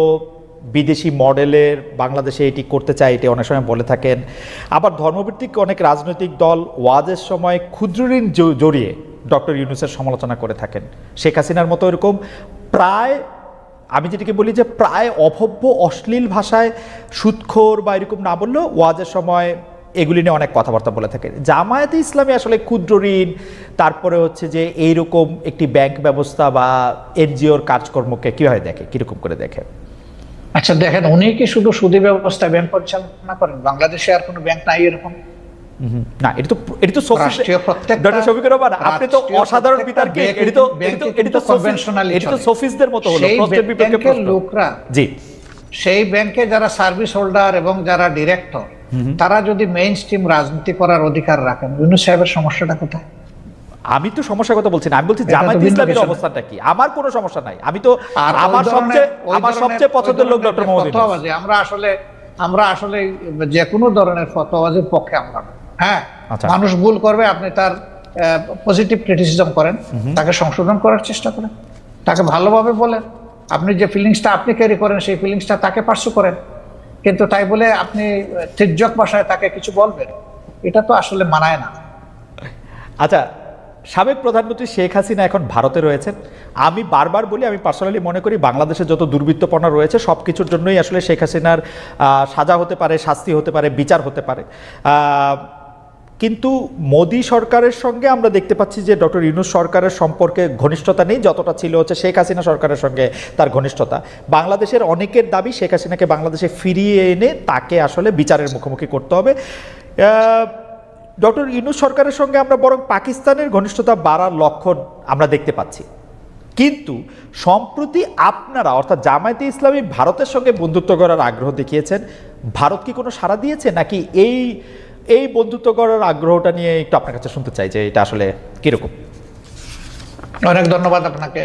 বিদেশি মডেলের বাংলাদেশে এটি করতে চায়, এটি অনেক সময় বলে থাকেন। আবার ধর্মভিত্তিক অনেক রাজনৈতিক দল ওয়াজের সময় ক্ষুদ্র ঋণ জড়িয়ে ডক্টর ইউনূসের সমালোচনা করে থাকেন। শেখ হাসিনার মতো এরকম প্রায়, আমি যেটাকে বলি যে প্রায় অভব্য অশ্লীল ভাষায় সুদখোর বা এরকম না বললেও ওয়াজের সময় এগুলি নিয়ে অনেক কথাবার্তা বলে থাকে। জামায়াতে ইসলামী আসলে ক্ষুদ্র ঋণ, তারপরে হচ্ছে যে এইরকম একটি ব্যাংক ব্যবস্থা বা এনজিওর কাজকর্মকে কীভাবে দেখে, কীরকম করে দেখে? আচ্ছা দেখেন, উনি কি শুধু সুদী ব্যবস্থা ব্যাংক পরিচালনা করেন? বাংলাদেশে আর কোনো ব্যাংক নাই এরকম? না, এটা তো ডক্টর শফিকুর রহমান, আপনি তো অসাধারণ বিতর্কে, এটা তো সোফিস্টদের মতো হলো, প্রশ্নের বিপক্ষে প্রশ্ন। লোকরা, জি, সেই ব্যাংকে যারা সার্ভিস হোল্ডার এবং যারা ডিরেক্টর, তারা যদি মেইন স্ট্রিম রাজনীতি করার অধিকার রাখেন, ইউনূস সাহেবের সমস্যাটা কোথায়? আমি তো সমস্যার কথা বলছি না, আমি বলছি জামায়াত ইসলামীর অবস্থানটা কি। আমার কোনো সমস্যা নাই, আমি তো আমার সবচেয়ে পছন্দের লোক ডক্টর মোহাম্মদ ইউনূস। আমরা আসলে যে কোনো ধরনের ফতোয়াবাজির পক্ষে আমরা না। হ্যাঁ, আচ্ছা, মানুষ ভুল করবে, আপনি তার পজিটিভ ক্রিটিসিজম করেন, তাকে সংশোধন করার চেষ্টা করেন, তাকে ভালোভাবে বলেন, আপনি যে ফিলিংসটা আপনি ক্যারি করেন সেই ফিলিংসটা তাকে পার্সু করেন। কিন্তু তাই বলে আপনি তির্যক ভাষায় তাকে কিছু বলবেন, এটা তো আসলে মানায় না। আচ্ছা, সাবেক প্রধানমন্ত্রী শেখ হাসিনা এখন ভারতে রয়েছেন। আমি বারবার বলি, আমি পার্সোনালি মনে করি বাংলাদেশে যত দুর্বৃত্তপনা রয়েছে সব কিছুর জন্যই আসলে শেখ হাসিনার সাজা হতে পারে, শাস্তি হতে পারে, বিচার হতে পারে। কিন্তু মোদি সরকারের সঙ্গে আমরা দেখতে পাচ্ছি যে ডক্টর ইউনূস সরকারের সম্পর্কে ঘনিষ্ঠতা নেই, যতটা ছিল হচ্ছে শেখ হাসিনা সরকারের সঙ্গে তার ঘনিষ্ঠতা। বাংলাদেশের অনেকের দাবি শেখ হাসিনাকে বাংলাদেশে ফিরিয়ে এনে তাকে আসলে বিচারের মুখোমুখি করতে হবে। ডক্টর ইউনূস সরকারের সঙ্গে আমরা বরং পাকিস্তানের ঘনিষ্ঠতা বাড়ার লক্ষণ আমরা দেখতে পাচ্ছি। কিন্তু সম্প্রতি আপনারা অর্থাৎ জামায়াতে ইসলামী ভারতের সঙ্গে বন্ধুত্ব করার আগ্রহ দেখিয়েছেন। ভারত কি কোনো সাড়া দিয়েছে, নাকি এই বন্ধুত্ব করার আগ্রহটা নিয়ে একটু আপনার কাছে শুনতে চাই যে এটা আসলে কিরকম? অনেক ধন্যবাদ আপনাকে।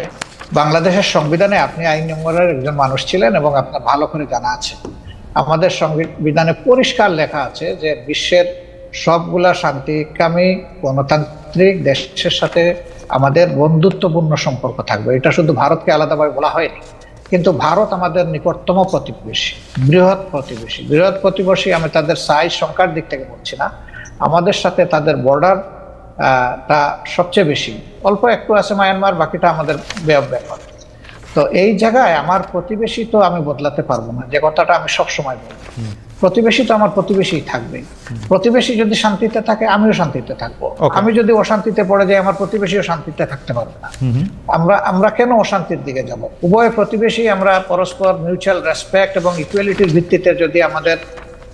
বাংলাদেশের সংবিধানে আপনি আইন নম্বরের একজন মানুষ ছিলেন এবং আপনার ভালো করে জানা আছে, আমাদের সংবিধানে পরিষ্কার লেখা আছে যে বিশ্বের সবগুলা শান্তিকামী গণতান্ত্রিক দেশের সাথে আমাদের বন্ধুত্বপূর্ণ সম্পর্ক থাকবে। এটা শুধু ভারতকে আলাদাভাবে বলা হয়নি, কিন্তু ভারত আমাদের নিকটতম প্রতিবেশী, বৃহৎ প্রতিবেশী। আমি তাদের সাইজ সংখ্যার দিক থেকে বলছি না, আমাদের সাথে তাদের বর্ডার টা সবচেয়ে বেশি। অল্প একটু আছে মায়ানমার, বাকিটা আমাদের বে অফ বেঙ্গল। তো এই জায়গায় আমার প্রতিবেশী তো আমি বদলাতে পারবো না, যে কথাটা আমি সবসময় বলি, প্রতিবেশী তো আমার প্রতিবেশী থাকবে। প্রতিবেশী যদি শান্তিতে থাকে আমিও শান্তিতে থাকবো, আমি যদি অশান্তিতে পড়ে যাই আমার প্রতিবেশীও শান্তিতে থাকতে পারবে না। আমরা কেন অশান্তির দিকে যাব? উভয় প্রতিবেশী আমরা পরস্পর মিউচুয়াল রেসপেক্ট এবং ইকুয়ালিটির ভিত্তিতে যদি আমাদের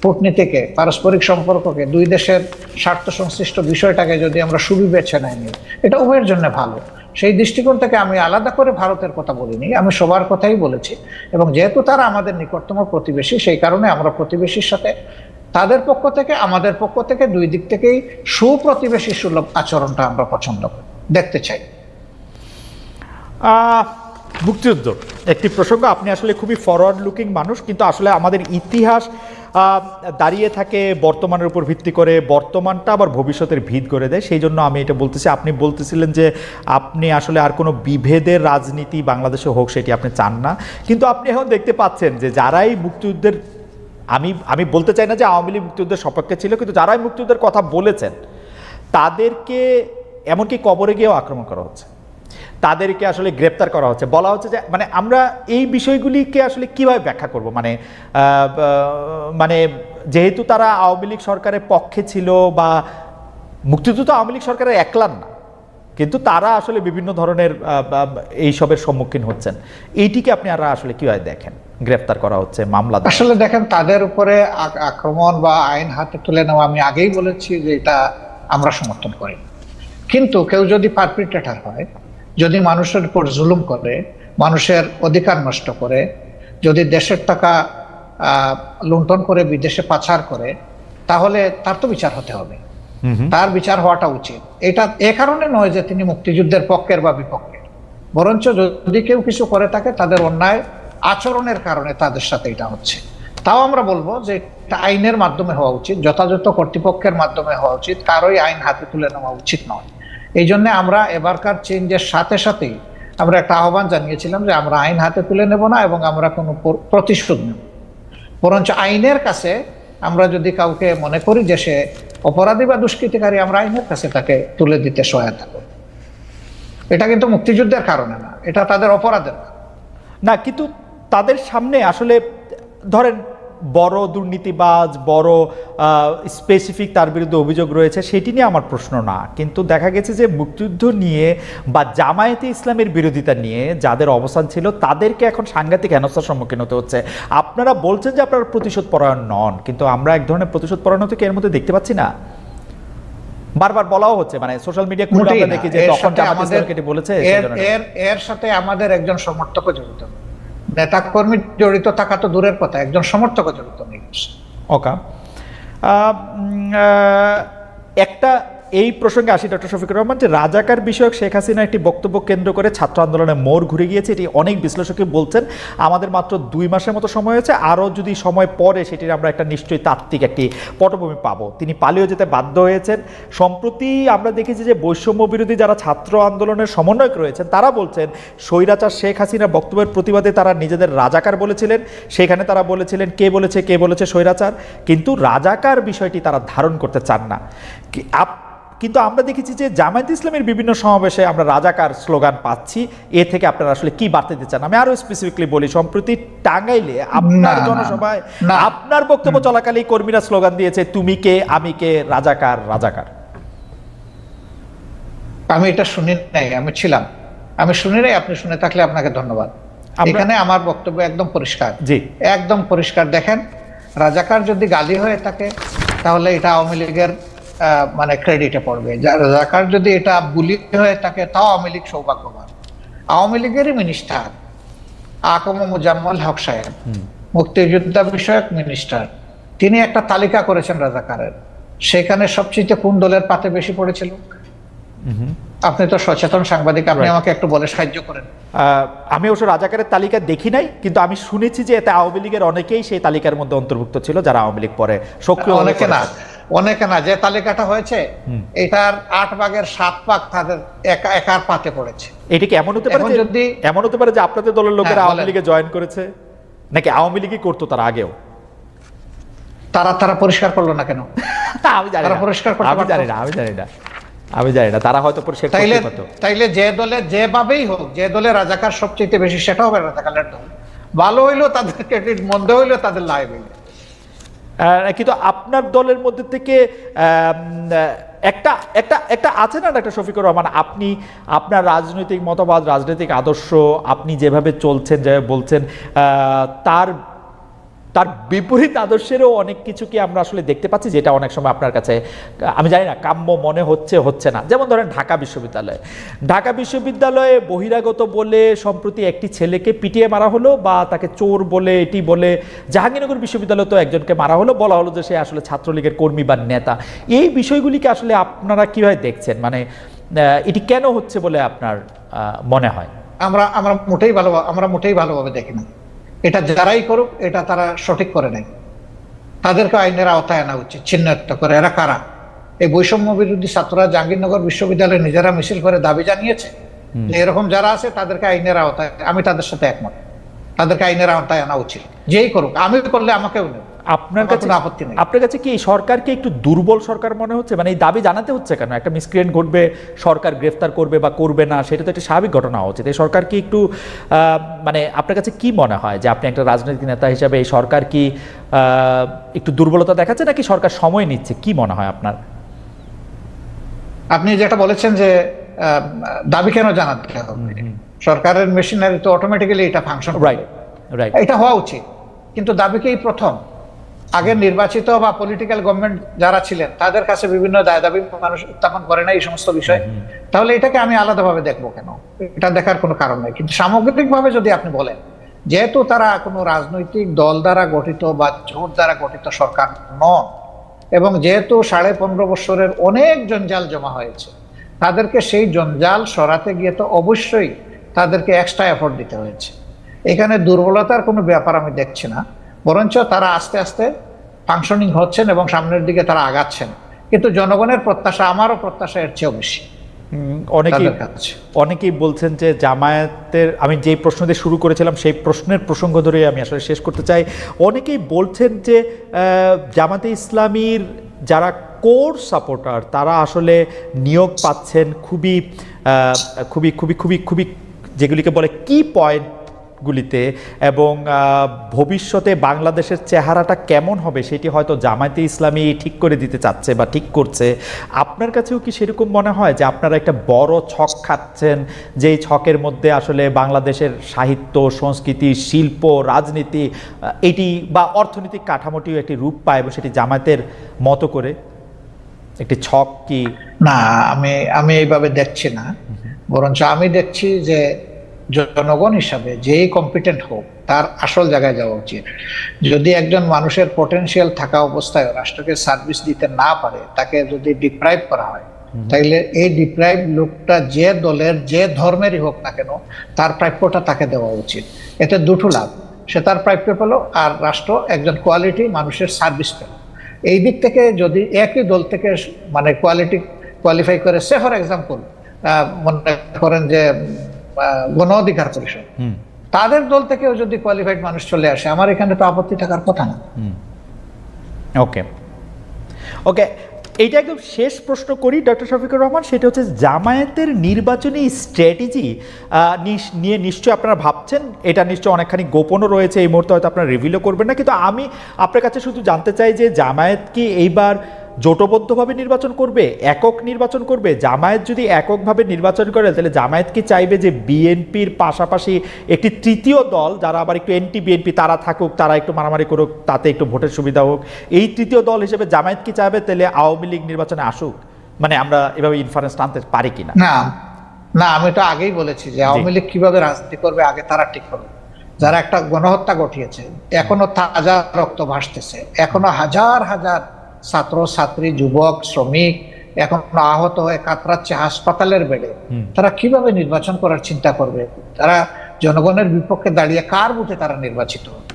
কূটনীতিকে, পারস্পরিক সম্পর্ককে, দুই দেশের স্বার্থ সংশ্লিষ্ট বিষয়টাকে যদি আমরা সুবিবেচনায় নিই, এটা উভয়ের জন্য ভালো। সেই দৃষ্টিকোণ থেকে আমি আলাদা করে ভারতের কথা বলিনি, আমি সবার কথাই বলেছি। এবং যেহেতু তারা আমাদের নিকটতম প্রতিবেশী, সেই কারণে আমরা প্রতিবেশীর সাথে তাদের পক্ষ থেকে আমাদের পক্ষ থেকে দুই দিক থেকেই সুপ্রতিবেশী সুলভ আচরণটা আমরা পছন্দ করি, দেখতে চাই। মুক্তিযুদ্ধ একটি প্রসঙ্গ, আপনি আসলে খুবই ফরওয়ার্ড লুকিং মানুষ, কিন্তু আসলে আমাদের ইতিহাস দাঁড়িয়ে থাকে বর্তমানের উপর ভিত্তি করে, বর্তমানটা আবার ভবিষ্যতের ভিত করে দেয়। সেই জন্য আমি এটা বলতেছি। আপনি বলতেছিলেন যে আপনি আসলে আর কোনো বিভেদের রাজনীতি বাংলাদেশে হোক সেটি আপনি চান না, কিন্তু আপনি এখন দেখতে পাচ্ছেন যে যারাই মুক্তিযুদ্ধের, আমি বলতে চাই না যে আওয়ামী লীগ মুক্তিযুদ্ধের সপক্ষে ছিল, কিন্তু যারাই মুক্তিযুদ্ধের কথা বলেছেন তাদেরকে এমনকি কবরে গিয়েও আক্রমণ করা হচ্ছে, তাদেরকে আসলে গ্রেপ্তার করা হচ্ছে। বলা হচ্ছে যে মানে আমরা এই বিষয়গুলিকে আসলে কিভাবে ব্যাখ্যা করব, মানে যেহেতু তারা আওয়ামী লীগ সরকারের পক্ষে ছিল, বা মুক্তিযুদ্ধ তো আওয়ামী লীগ সরকারের একলান না, কিন্তু তারা আসলে বিভিন্ন ধরনের এইসবের সম্মুখীন হচ্ছেন। এইটিকে আপনি আর আসলে কিভাবে দেখেন? গ্রেপ্তার করা হচ্ছে, মামলা। আসলে দেখেন, তাদের উপরে আক্রমণ বা আইন হাতে তুলে নেওয়া, আমি আগেই বলেছি যে এটা আমরা সমর্থন করি। কিন্তু কেউ যদি পারপিট্রেটর হয়, যদি মানুষের উপর জুলুম করে, মানুষের অধিকার নষ্ট করে, যদি দেশের টাকা লুণ্ঠন করে বিদেশে পাচার করে, তাহলে তার তো বিচার হতে হবে, তার বিচার হওয়াটা উচিত। এটা এ কারণে নয় যে তিনি মুক্তিযুদ্ধের পক্ষের বা বিপক্ষের, বরঞ্চ যদি কেউ কিছু করে থাকে তাদের অন্যায় আচরণের কারণে তাদের সাথে এটা হচ্ছে। তাও আমরা বলবো যে এটা আইনের মাধ্যমে হওয়া উচিত, যথাযথ কর্তৃপক্ষের মাধ্যমে হওয়া উচিত, কারোই আইন হাতে তুলে নেওয়া উচিত নয়। এই জন্য আমরা এবারকার চেঞ্জের সাথে সাথেই আমরা একটা আহ্বান জানিয়েছিলাম যে আমরা আইন হাতে তুলে নেব না এবং আমরা কোনো প্রতিশোধ নেব, বরঞ্চ আইনের কাছে আমরা যদি কাউকে মনে করি যে সে অপরাধী বা দুষ্কৃতিকারী, আমরা আইনের কাছে তাকে তুলে দিতে সহায়তা করব। এটা কিন্তু মুক্তিযুদ্ধের কারণে না, এটা তাদের অপরাধের না। কিন্তু তাদের সামনে আসলে ধরেন বড় দুর্নীতিবাজ, বড় স্পেসিফিক তার বিরুদ্ধে অভিযোগ রয়েছে, সেটি নিয়ে আমার প্রশ্ন না। কিন্তু দেখা গেছে যে মুক্তিযুদ্ধ নিয়ে বা জামায়াতে ইসলামের বিরোধিতা নিয়ে যাদের অবস্থান ছিল তাদেরকে এখন সাংঘাতিক হেনস্থার সম্মুখীন হতে হচ্ছে। আপনারা বলছেন যে আপনারা প্রতিশোধ পরায়ণ নন, কিন্তু আমরা এক ধরনের প্রতিশোধ পরায়ণতাকে এর মধ্যে দেখতে পাচ্ছি না। বারবার বলাও হচ্ছে, মানে সোশ্যাল মিডিয়া খুলে আমরা দেখি যে তখন জামায়াতে ইসলামকে এটি বলেছে। এর সাথে আমাদের একজন সমর্থক জড়িত, নেতা কর্মী জড়িত থাকা তো দূরের কথা, একজন সমর্থক জড়িত নেই। ওকে, একটা এই প্রসঙ্গে আসি ডক্টর শফিকুর রহমান, যে রাজাকার বিষয়ক শেখ হাসিনা একটি বক্তব্য কেন্দ্র করে ছাত্র আন্দোলনে মোড় ঘুরে গিয়েছে, এটি অনেক বিশ্লেষকই বলছেন। আমাদের মাত্র 2 মাসের মতো সময় হয়েছে, আরও যদি সময় পরে সেটির আমরা একটা নিশ্চয়ই তাত্ত্বিক একটি পটভূমি পাবো। তিনি পালিয়ে যেতে বাধ্য হয়েছেন। সম্প্রতি আমরা দেখেছি যে বৈষম্য বিরোধী যারা ছাত্র আন্দোলনের সমন্বয়ক রয়েছেন তারা বলছেন স্বৈরাচার শেখ হাসিনার বক্তব্যের প্রতিবাদে তারা নিজেদের রাজাকার বলেছিলেন। সেখানে তারা বলেছিলেন কে বলেছে স্বৈরাচার, কিন্তু রাজাকার বিষয়টি তারা ধারণ করতে চান না। কিন্তু আমরা দেখেছি যে জামায়াতে ইসলামের বিভিন্ন সমাবেশে আমরা রাজাকার স্লোগান পাচ্ছি। এ থেকে আপনারা আসলে কি বার্তা দিতে চান? আমি আরো স্পেসিফিকলি বলি, সম্প্রতি টাঙ্গাইলে আপনার জনসভায় আপনার বক্তব্য চলাকালীন কর্মীরা স্লোগান দিয়েছে তুমি কে আমি কে, রাজাকার রাজাকার। আমি এটা শুনি নাই, আমি ছিলাম, আমি শুনি নাই। আপনি শুনে থাকলে আপনাকে ধন্যবাদ। এখানে আমার বক্তব্য একদম পরিষ্কার, জি একদম পরিষ্কার। দেখেন, রাজাকার যদি গালি হয়ে থাকে তাহলে এটা আওয়ামী লীগের মানে ক্রেডিটে পড়বে। রাজাকার যদি এটা বুলি হয়ে থাকে তাও আওয়ামী লীগ সৌভাগ্যবান। আওয়ামী লীগেরই মিনিস্টার আকম মুজাম্মল হক সাহেব, মুক্তিযোদ্ধা বিষয়ক মিনিস্টার, তিনি একটা তালিকা করেছেন রাজাকারের। সেখানে সবচেয়ে কোন দলের পাতে বেশি পড়েছিল? আপনি তো সচেতন সাংবাদিক, আপনি আমাকে একটু বলে সাহায্য করেন। আমি অবশ্য রাজাকারের তালিকা দেখি নাই, কিন্তু আমি শুনেছি যে এতে আওয়ামী লীগের অনেকেই সেই তালিকার মধ্যে অন্তর্ভুক্ত ছিল, যারা আওয়ামী লীগ পরে সক্রিয়। অনেকে না, যে তালিকাটা হয়েছে এটার 8 ভাগের 7 ভাগ তাদের একার পাতে পড়েছে। এটা কি এমন হতে পারে যে আপনাদের দলের লোকেরা আওয়ামী লীগে জয়েন করেছে, নাকি আওয়ামী লীগই করতো তার আগেও? তারা পরিষ্কার করলো না কেন? আমি জানি না, তারা হয়তো পরিষ্কার করতে পারতো। তাইলে যে দলে যেভাবেই হোক, যে দলে রাজাকার সবচেয়ে বেশি সেটা হবে রাজাকারের দল। ভালো হইলো তাদের ক্রেডিট, মন্দ হইলো তাদের লাইভ হইলো। কিন্তু আপনার দলের মধ্যে থেকে একটা আছে না ডাক্তার শফিকুর রহমান, আপনি আপনার রাজনৈতিক মতবাদ, রাজনৈতিক আদর্শ, আপনি যেভাবে চলছেন, যেভাবে বলছেন, তার বিপরীত আদর্শেরও অনেক কিছু কি আমরা আসলে দেখতে পাচ্ছি, যেটা অনেক সময় আপনার কাছে আমি জানি না কাম্য মনে হচ্ছে না। যেমন ধরেন ঢাকা বিশ্ববিদ্যালয়ে বহিরাগত বলে সম্প্রতি একটি ছেলেকে পিটিয়ে মারা হলো, বা তাকে চোর বলে এটি বলে জাহাঙ্গীরনগর বিশ্ববিদ্যালয়ে তো একজনকে মারা হলো, বলা হলো যে সে আসলে ছাত্রলীগের কর্মী বা নেতা। এই বিষয়গুলিকে আসলে আপনারা কিভাবে দেখছেন? মানে এটি কেন হচ্ছে বলে আপনার মনে হয়? আমরা মোটেই ভালোভাবে দেখি না। এটা যারাই করুক, এটা তারা সঠিক করে নাই। তাদেরকে আইনের আওতায় আনা উচিত, চিহ্নিত করে এরা কারা। এই বৈষম্য বিরোধী ছাত্ররা জাহাঙ্গীরনগর বিশ্ববিদ্যালয়ে নিজেরা মিছিল করে দাবি জানিয়েছে যে এরকম যারা আছে তাদেরকে আইনের আওতায়, আমি তাদের সাথে একমত, তাদেরকে আইনের আওতায় আনা উচিত। যেই করুক, আমি করলে আমাকেও নেব, আপনার কাছে আপত্তি নেই। আপনার কাছে কি সরকারকে একটু দুর্বল সরকার মনে হচ্ছে? মানে এই দাবি জানাতে হচ্ছে কেন? একটা মিসক্রিয়েন্ট ঘটবে, সরকার গ্রেফতার করবে বা করবে না, সেটা তো একটা স্বাভাবিক ঘটনা হওয়া উচিত। এই সরকার কি একটু মানে আপনার কাছে কি মনে হয় যে আপনি একটা রাজনৈতিক নেতা হিসাবে এই সরকার কি একটু দুর্বলতা দেখাচ্ছে, নাকি সরকার সময় নিচ্ছে? কি মনে হয় আপনার? আপনি যেটা বলেছেন যে দাবি কেন জানাতে হবে, সরকারের মেশিনারি তো অটোমেটিক্যালি এটা ফাংশন, রাইট, এটা হওয়া উচিত। কিন্তু দাবিকেই প্রথম আগের নির্বাচিত বা পলিটিক্যাল গভর্নমেন্ট যারা ছিলেন তাদের কাছে বিভিন্ন দাবি মানুষ উত্থাপন করে না এই সমস্ত বিষয়, তাহলে এটাকে আমি আলাদাভাবে দেখবো কেন? এটা দেখার কোনো কারণ নেই। কিন্তু সামগ্রিকভাবে যদি আপনি বলেন, যেহেতু তারা কোনো রাজনৈতিক দল দ্বারা গঠিত বা জোট দ্বারা গঠিত সরকার নন, এবং যেহেতু 15.5 বছরের অনেক জঞ্জাল জমা হয়েছে, তাদেরকে সেই জঞ্জাল সরাতে গিয়ে তো অবশ্যই তাদেরকে এক্সট্রা এফোর্ট দিতে হয়েছে। এখানে দুর্বলতার কোনো ব্যাপার আমি দেখছি না, বরঞ্চ তারা আস্তে আস্তে ফাংশনিং হচ্ছেন এবং সামনের দিকে তারা আগাচ্ছেন। কিন্তু জনগণের প্রত্যাশা, আমারও প্রত্যাশা এর চেয়েও বেশি। অনেকেই তাদের কাছে। অনেকেই বলছেন যে জামায়াতের, আমি যেই প্রশ্ন দিয়ে শুরু করেছিলাম সেই প্রশ্নের প্রসঙ্গ ধরে আমি আসলে শেষ করতে চাই। অনেকেই বলছেন যে জামাতে ইসলামীর যারা কোর সাপোর্টার তারা আসলে নিয়োগ পাচ্ছেন খুবই খুবই খুবই খুবই খুবই যেগুলিকে বলে কি পয়েন্টগুলিতে, এবং ভবিষ্যতে বাংলাদেশের চেহারাটা কেমন হবে সেটি হয়তো জামায়াতে ইসলামী ঠিক করে দিতে চাচ্ছে বা ঠিক করছে। আপনার কাছেও কি সেরকম মনে হয় যে আপনারা একটা বড় ছক খাচ্ছেন, যেই ছকের মধ্যে আসলে বাংলাদেশের সাহিত্য, সংস্কৃতি, শিল্প, রাজনীতি এটি বা অর্থনৈতিক কাঠামোটিও একটি রূপ পায় এবং সেটি জামায়াতের মতো করে একটি ছক কি? না, আমি এইভাবে দেখছি না, বরঞ্চ আমি দেখছি যে জনগণ হিসাবে যেই কম্পিটেন্ট হোক তার আসল জায়গায় যাওয়া উচিত। যদি একজন মানুষের পটেনশিয়াল থাকা অবস্থায় রাষ্ট্রকে সার্ভিস দিতে না পারে, তাকে যদি ডিপ্রাইভ করা হয়, তাইলে এই ডিপ্রাইভ লোকটা যে দলের যে ধর্মেরই হোক না কেন তার প্রাপ্যটা তাকে দেওয়া উচিত। এতে দুটো লাভ, সে তার প্রাপ্য পেল আর রাষ্ট্র একজন কোয়ালিটি মানুষের সার্ভিস পেল। এই দিক থেকে যদি একই দল থেকে মানে কোয়ালিফাই করে, সে ফর এক্সাম্পল মনে করেন যে গণ অধিকার পরিষদ, তাদের দল থেকেও যদি কোয়ালিফাইড মানুষ চলে আসে, আমার এখানে তো আপত্তি থাকার কথা না। ওকে ওকে, এইটা একদম শেষ প্রশ্ন করি ডক্টর শফিকুর রহমান, সেটা হচ্ছে জামায়াতের নির্বাচনী স্ট্র্যাটেজি নিয়ে নিশ্চয়ই আপনারা ভাবছেন, এটা নিশ্চয়ই অনেকখানি গোপনও রয়েছে, এই মুহূর্তে হয়তো আপনারা রিভিলও করবেন না, কিন্তু আমি আপনার কাছে শুধু জানতে চাই যে জামায়াত কি এইবার জোটবদ্ধভাবে নির্বাচন করবে, একক নির্বাচন করবে? জামায়াত যদি এককভাবে নির্বাচন করে তাহলে জামায়াত কি চাইবে যে বিএনপির পাশাপাশি একটি তৃতীয় দল যারা আবার একটু এন্টি বিএনপি তারা থাকুক, তারা একটু মারামারি করুক, তাতে একটু ভোটের সুবিধা হোক, এই তৃতীয় দল হিসেবে জামায়াত কি চাইবে তাহলে আওয়ামী লীগ নির্বাচনে আসুক? মানে আমরা এভাবে ইনফারেন্স টানতে পারি কিনা? না না, আমি তো আগেই বলেছি যে আওয়ামী লীগ কিভাবে রাজনীতি করবে আগে তারা ঠিক করবে। যারা একটা গণহত্যা ঘটিয়েছে, এখনো তাজা রক্ত ভাসতেছে, এখনো হাজার হাজার ছাত্র ছাত্রী, যুবক, শ্রমিক এখনো আহত হয়ে কাতরাচ্ছে হাসপাতালের বেডে, তারা কিভাবে নির্বাচন করার চিন্তা করবে? তারা জনগণের বিপক্ষে দাঁড়িয়ে কার বুথে তারা নির্বাচিত হবে?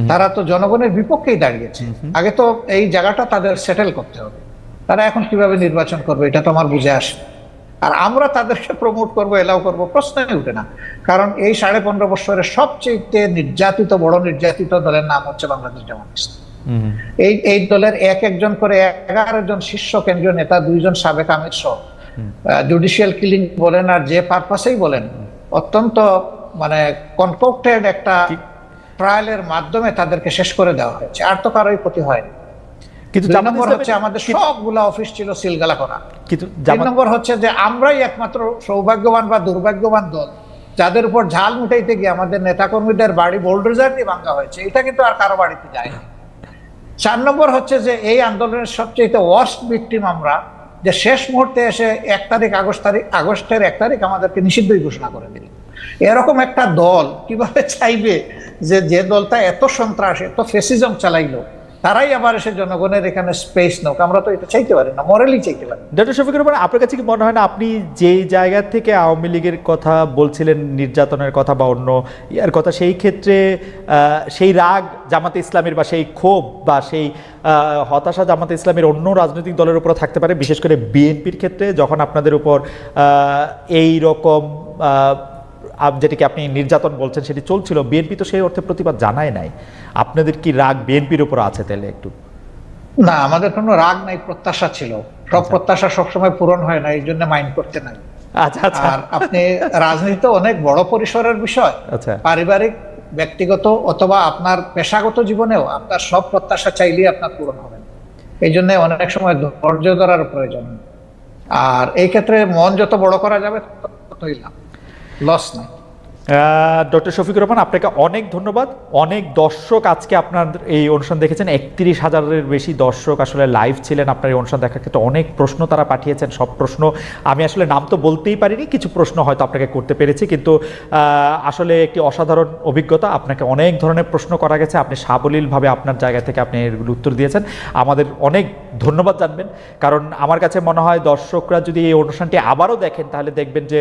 তারা তো জনগণের বিপক্ষেই দাঁড়িয়েছে। আগে তো এই জায়গাটা তাদের সেটেল করতে হবে। তারা এখন কিভাবে নির্বাচন করবে এটা তো আমার বুঝে আসে। আর আমরা তাদেরকে প্রমোট করবো, এলাও করবো, প্রশ্নই উঠে না। কারণ এই 15.5 বছরের সবচেয়ে নির্যাতিত, বড় নির্যাতিত দলের নাম হচ্ছে বাংলাদেশ জামাত ইসলামী। এই দলের একজন করে 11 জন শীর্ষ কেন্দ্রীয় নেতা, 2 জন সাবেক আমির সহ, জুডিশিয়াল কিলিং বলেন আর যে পারপাসেই বলেন, অত্যন্ত মানে কনকক্টেড একটা ট্রায়ালের মাধ্যমে তাদেরকে শেষ করে দেওয়া হয়েছে। আর তো কারোই ক্ষতি হয়নি। কিন্তু 2 নম্বর হচ্ছে আমাদের সবগুলা অফিস ছিল সিলগালা করা। কিন্তু 3 নম্বর হচ্ছে যে আমরাই একমাত্র সৌভাগ্যবান বা দুর্ভাগ্যবান দল যাদের উপর ঝাল মুটাইতে গিয়ে আমাদের নেতাকর্মীদের বাড়ি বোল্ডোজার দিয়ে ভাঙা হয়েছে। এটা কিন্তু আর কারো বাড়িতে যায়নি। 4 নম্বর হচ্ছে যে এই আন্দোলনের সবচেয়ে ওয়ার্স্ট ভিকটিম আমরা, যে শেষ মুহূর্তে এসে আগস্টের 1 তারিখ আমাদেরকে নিষিদ্ধই ঘোষণা করে দিল। এরকম একটা দল কিভাবে চাইবে যে দলটা এত সন্ত্রাস, এত ফেসিজম চালাইলো, তারাই আবার এসে জনগণের এখানে স্পেস নোক? আমরা তো এটা চাইতে পারি না, মরালি চাইতে পারি। ডক্টর শফিকুর রহমান, আপনার কাছে কি মনে হয় না আপনি যেই জায়গা থেকে আওয়ামী লীগের কথা বলছিলেন, নির্যাতনের কথা বা অন্য ইয়ার কথা, সেই ক্ষেত্রে সেই রাগ জামাতে ইসলামের বা সেই ক্ষোভ বা সেই হতাশা জামাতে ইসলামের অন্য রাজনৈতিক দলের উপর থাকতে পারে, বিশেষ করে বিএনপির ক্ষেত্রে যখন আপনাদের উপর এই রকম যেটিকে আপনি নির্যাতন বলছেন সেটি চলছিল, বিএনপি তো সেই অর্থে প্রতিবাদ জানায় নাই। আপনাদের কি রাগ বিএনপির উপর আছে তাহলে একটু? না, আমাদের কোনো রাগ নাই, প্রত্যাশা ছিল। সব প্রত্যাশা সবসময় পূরণ হয় না, এই জন্য মাইন্ড করতে নাই। আর আপনি রাজনীতি অনেক বড় পরিসরের বিষয়, পারিবারিক, ব্যক্তিগত অথবা আপনার পেশাগত জীবনেও আপনার সব প্রত্যাশা চাইলেই আপনার পূরণ হবে। এই জন্য অনেক সময় ধৈর্য ধরার প্রয়োজন। আর এই ক্ষেত্রে মন যত বড় করা যাবে ততই লাভ, লস নাই। ডক্টর শফিকুর রহমান, আপনাকে অনেক ধন্যবাদ। অনেক দর্শক আজকে আপনার এই অনুষ্ঠান দেখেছেন, 31,000-এর বেশি দর্শক আসলে লাইভ ছিলেন আপনার এই অনুষ্ঠান দেখার ক্ষেত্রে। অনেক প্রশ্ন তারা পাঠিয়েছেন, সব প্রশ্ন আমি আসলে নাম তো বলতেই পারিনি, কিছু প্রশ্ন হয়তো আপনাকে করতে পেরেছি, কিন্তু আসলে একটি অসাধারণ অভিজ্ঞতা। আপনাকে অনেক ধরনের প্রশ্ন করা গেছে, আপনি সাবলীলভাবে আপনার জায়গা থেকে আপনি এগুলো উত্তর দিয়েছেন। আমাদের অনেক ধন্যবাদ জানবেন, কারণ আমার কাছে মনে হয় দর্শকরা যদি এই অনুষ্ঠানটি আবারও দেখেন তাহলে দেখবেন যে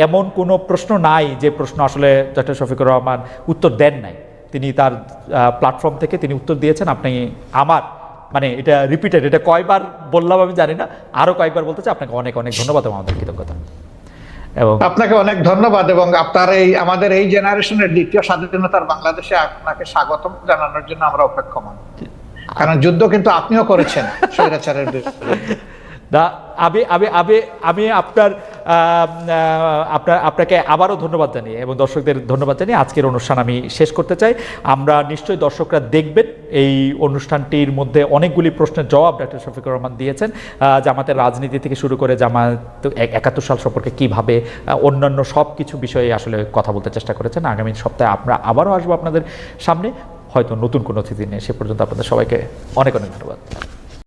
এমন কোনো প্রশ্ন নাই যে প্রশ্ন আসলে ডক্টর শফিকুর রহমান উত্তর দেন নাই। তিনি তার প্ল্যাটফর্ম থেকে তিনি উত্তর দিয়েছেন। আপনি আমার মানে এটা রিপিটেড, এটা কয়বার বললাম আমি জানি না, আরও কয়েকবার বলতে চাই। আপনাকে অনেক অনেক ধন্যবাদ এবং আমাদের কৃতজ্ঞতা। এবং আপনাকে অনেক ধন্যবাদ, এবং আপনার এই আমাদের এই জেনারেশনের দ্বিতীয় স্বাধীনতার বাংলাদেশে আপনাকে স্বাগতম জানানোর জন্য আমরা অপেক্ষমান, কারণ যুদ্ধ কিন্তু আপনিও করেছেন স্বৈরাচারের বিরুদ্ধে। না, আমি আমি আমি আমি আপনার আপনাকে আবারও ধন্যবাদ জানিয়ে এবং দর্শকদের ধন্যবাদ জানিয়ে আজকের অনুষ্ঠান আমি শেষ করতে চাই। আমরা নিশ্চয়ই দর্শকরা দেখবেন, এই অনুষ্ঠানটির মধ্যে অনেকগুলি প্রশ্নের জবাব ডক্টর শফিকুর রহমান দিয়েছেন। জামাতের রাজনীতি থেকে শুরু করে জামাত 71 সাল সম্পর্কে কীভাবে অন্যান্য সব কিছু বিষয়ে আসলে কথা বলতে চেষ্টা করেছেন। আগামী সপ্তাহে আমরা আবারও আসবো আপনাদের সামনে, হয়তো নতুন কোনো অতিথি নিয়ে। সে পর্যন্ত আপনাদের সবাইকে অনেক অনেক ধন্যবাদ।